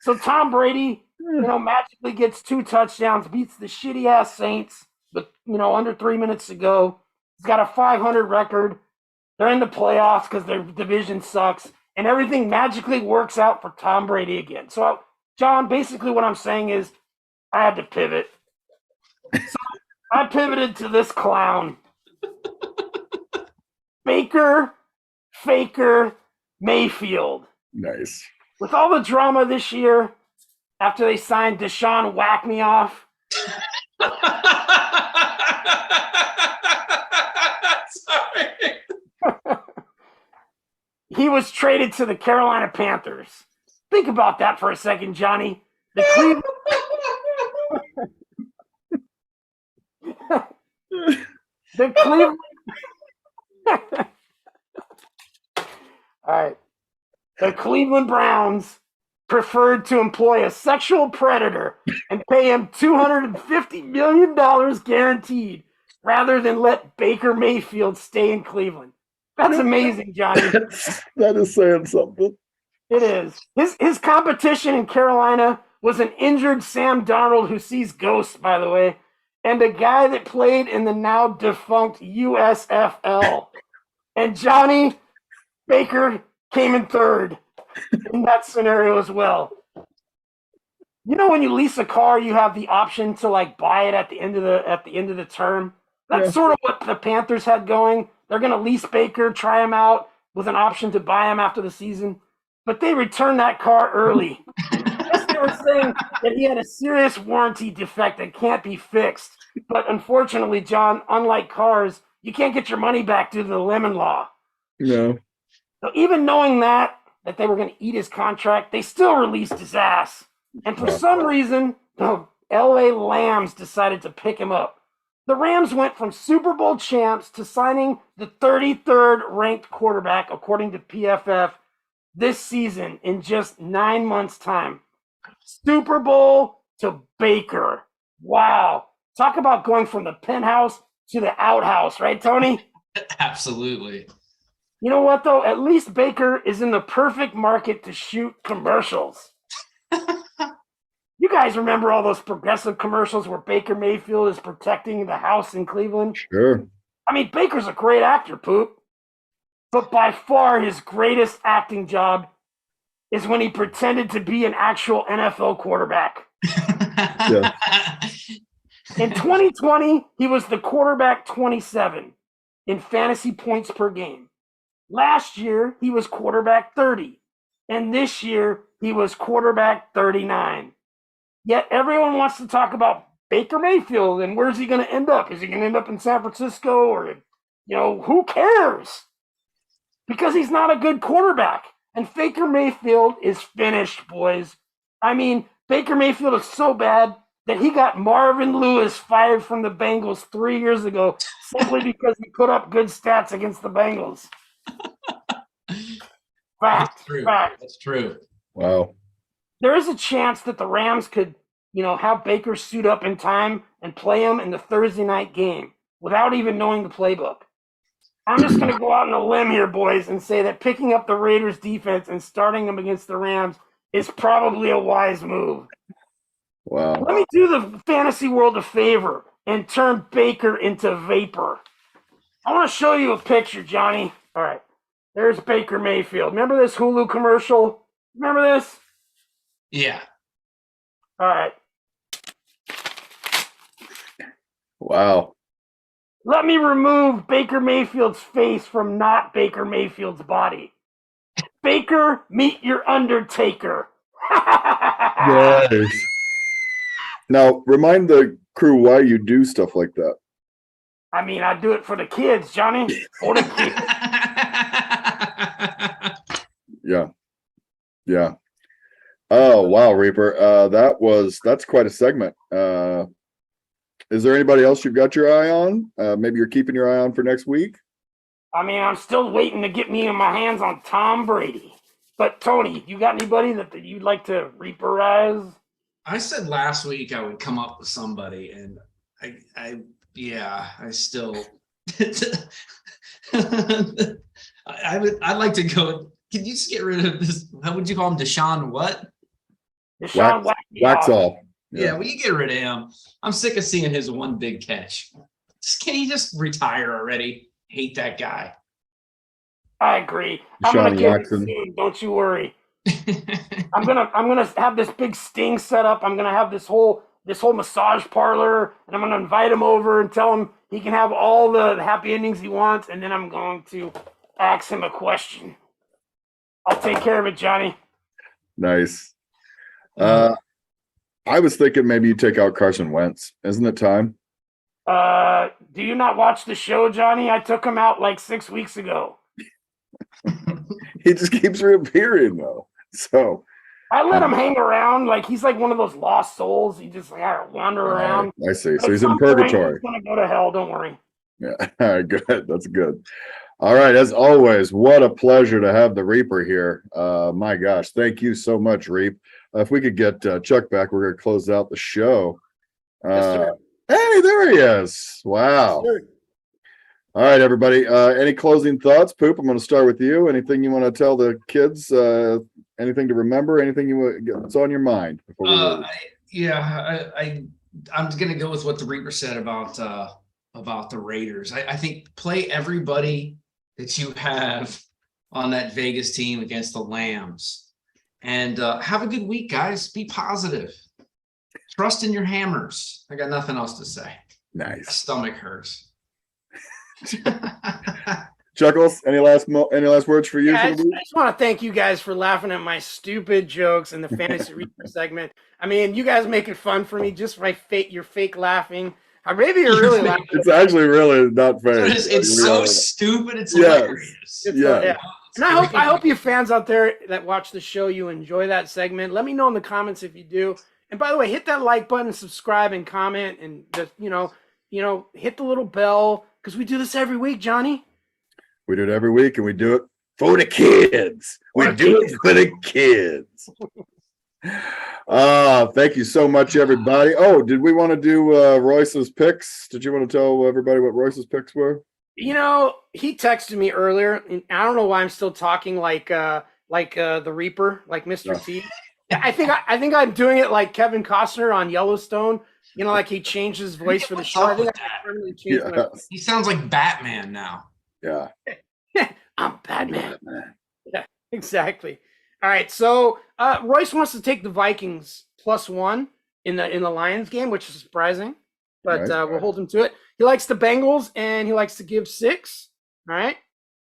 So Tom Brady, magically gets 2 touchdowns, beats the shitty ass Saints, but under 3 minutes to go. He's got a 500 record. They're in the playoffs because their division sucks, and everything magically works out for Tom Brady again. So, John, basically what I'm saying is I had to pivot. So I pivoted to this clown, Baker Faker Mayfield. Nice. With all the drama this year, after they signed Deshaun Whack Me Off. Sorry. He was traded to the Carolina Panthers. Think about that for a second, Johnny. The Cleveland. the Cleveland. All right. The Cleveland Browns preferred to employ a sexual predator and pay him $250 million guaranteed rather than let Baker Mayfield stay in Cleveland. That's amazing, Johnny. That is saying something. It is. His competition in Carolina was an injured Sam Darnold who sees ghosts, by the way, and a guy that played in the now defunct USFL. And Johnny Baker came in third in that scenario as well. You know, when you lease a car, you have the option to buy it at the end of the term. That's sort of what the Panthers had going. They're going to lease Baker, try him out with an option to buy him after the season, but they returned that car early. Yes, they were saying that he had a serious warranty defect that can't be fixed. But unfortunately, John, unlike cars, you can't get your money back due to the lemon law. No. So even knowing that they were going to eat his contract, they still released his ass. And for some reason, the LA Lambs decided to pick him up. The Rams went from Super Bowl champs to signing the 33rd ranked quarterback, according to PFF, this season in just 9 months' time. Super Bowl to Baker. Wow. Talk about going from the penthouse to the outhouse, right, Tony? Absolutely. You know what, though? At least Baker is in the perfect market to shoot commercials. You guys remember all those progressive commercials where Baker Mayfield is protecting the house in Cleveland? Sure. I mean, Baker's a great actor, Poop. But by far his greatest acting job is when he pretended to be an actual NFL quarterback. Yeah. In 2020, he was the quarterback 27 in fantasy points per game. Last year, he was quarterback 30. And this year, he was quarterback 39. Yet everyone wants to talk about Baker Mayfield and where's he going to end up? Is he going to end up in San Francisco or, who cares? Because he's not a good quarterback. And Baker Mayfield is finished, boys. I mean, Baker Mayfield is so bad that he got Marvin Lewis fired from the Bengals 3 years ago simply because he put up good stats against the Bengals. Fact. That's true. Wow. There is a chance that the Rams could, have Baker suit up in time and play him in the Thursday night game without even knowing the playbook. I'm just going to go out on a limb here, boys, and say that picking up the Raiders defense and starting them against the Rams is probably a wise move. Wow. Let me do the fantasy world a favor and turn Baker into vapor. I want to show you a picture, Johnny. All right. There's Baker Mayfield. Remember this Hulu commercial? Remember this? Yeah. All right. Wow. Let me remove Baker Mayfield's face from not Baker Mayfield's body. Baker, meet your Undertaker. Nice. Now, remind the crew why you do stuff like that. I mean, I do it for the kids, Johnny. For the kids. Yeah. Oh, wow, Reaper. That's quite a segment. Is there anybody else you've got your eye on? Maybe you're keeping your eye on for next week? I mean, I'm still waiting to get me in my hands on Tom Brady. But, Tony, you got anybody that you'd like to Reaperize? I said last week I would come up with somebody, and I still I'd like to go. Can you just get rid of this? How would you call him? Deshaun what? Deshaun Waxall. Yeah, will you get rid of him? I'm sick of seeing his one big catch. Can he just retire already? Hate that guy. I agree. I'm gonna get it soon, don't you worry. I'm gonna have this big sting set up. I'm gonna have this whole massage parlor, and I'm gonna invite him over and tell him he can have all the happy endings he wants, and then I'm going to ask him a question. I'll take care of it, Johnny. Nice. I was thinking maybe you take out Carson Wentz. Isn't it time? Do you not watch the show, Johnny? I took him out like 6 weeks ago. He just keeps reappearing though. So I let him hang around. Like he's like one of those lost souls. He just like wander around. I see. So he's in purgatory. He's gonna go to hell. Don't worry. Yeah. All right. Good. That's good. All right. As always, what a pleasure to have the Reaper here. My gosh, thank you so much, Reap. If we could get Chuck back, we're gonna close out the show. Yes, hey, there he is. Wow. Yes, all right, everybody. Any closing thoughts? Poop, I'm going to start with you. Anything you want to tell the kids? Anything to remember? Anything that's on your mind? Before we I'm going to go with what the Reaper said about the Raiders. I think play everybody that you have on that Vegas team against the Lambs, and have a good week, guys. Be positive. Trust in your hammers. I got nothing else to say. Nice. My stomach hurts. Chuckles, any last words for you? I just want to thank you guys for laughing at my stupid jokes in the Fantasy Reaper segment. I mean, you guys make it fun for me just by your fake laughing. Maybe you're really laughing. It's actually really not fair. It's so stupid. It's hilarious. Yeah. And I hope you fans out there that watch the show, you enjoy that segment. Let me know in the comments if you do. And by the way, hit that like button, subscribe, and comment, and just, hit the little bell, because we do this every week, Johnny. We do it every week, and we do it for the kids. We do it for the kids. Thank you so much, everybody. Oh, did we want to do Royce's picks? Did you want to tell everybody what Royce's picks were? He texted me earlier, and I don't know why I'm still talking like the Reaper, like Mr. T. I think I'm doing it like Kevin Costner on Yellowstone. Like he changed his voice for the show. I think I permanently changed my voice. He sounds like Batman now. Yeah. I'm Batman. Yeah, exactly. All right. So Royce wants to take the Vikings +1 in the Lions game, which is surprising, but we'll hold him to it. He likes the Bengals and he likes to give 6. All right.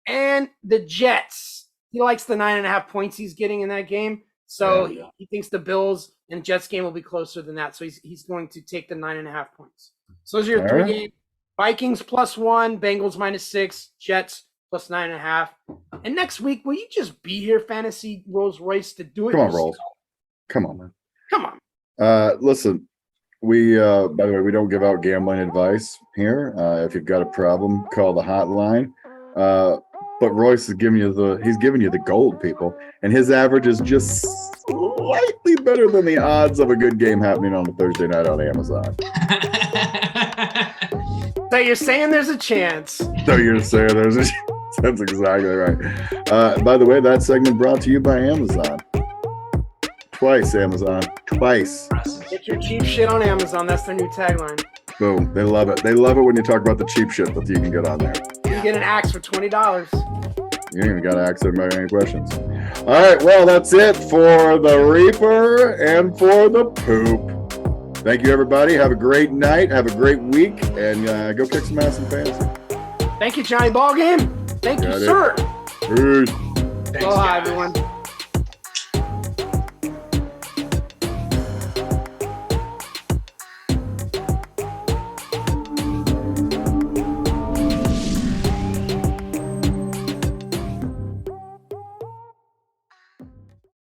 And the Jets. He likes the 9.5 points he's getting in that game. So he thinks the Bills and Jets game will be closer than that. So he's going to take the 9.5 points. So those are your 3 games. Vikings +1, Bengals -6, Jets +9.5. And next week, will you just be here, Fantasy Rolls Royce, to do it? Come on, Rolls. Come on, man. Come on. Listen, we by the way, we don't give out gambling advice here. If you've got a problem, call the hotline. But Royce is giving you the gold, people, and his average is just slightly better than the odds of a good game happening on a Thursday night on Amazon. So you're saying there's a chance. That's exactly right. By the way, that segment brought to you by Amazon. Twice, Amazon. Twice. Get your cheap shit on Amazon. That's their new tagline. Boom. They love it. They love it when you talk about the cheap shit that you can get on there. You get an axe for $20. You ain't even got to ask anybody any questions. All right. Well, that's it for the Reaper and for the Poop. Thank you, everybody. Have a great night. Have a great week. And go kick some ass in fantasy. Thank you, Johnny Ballgame. Thank you, Got it. sir. Peace. Thanks, Aloha, guys. everyone.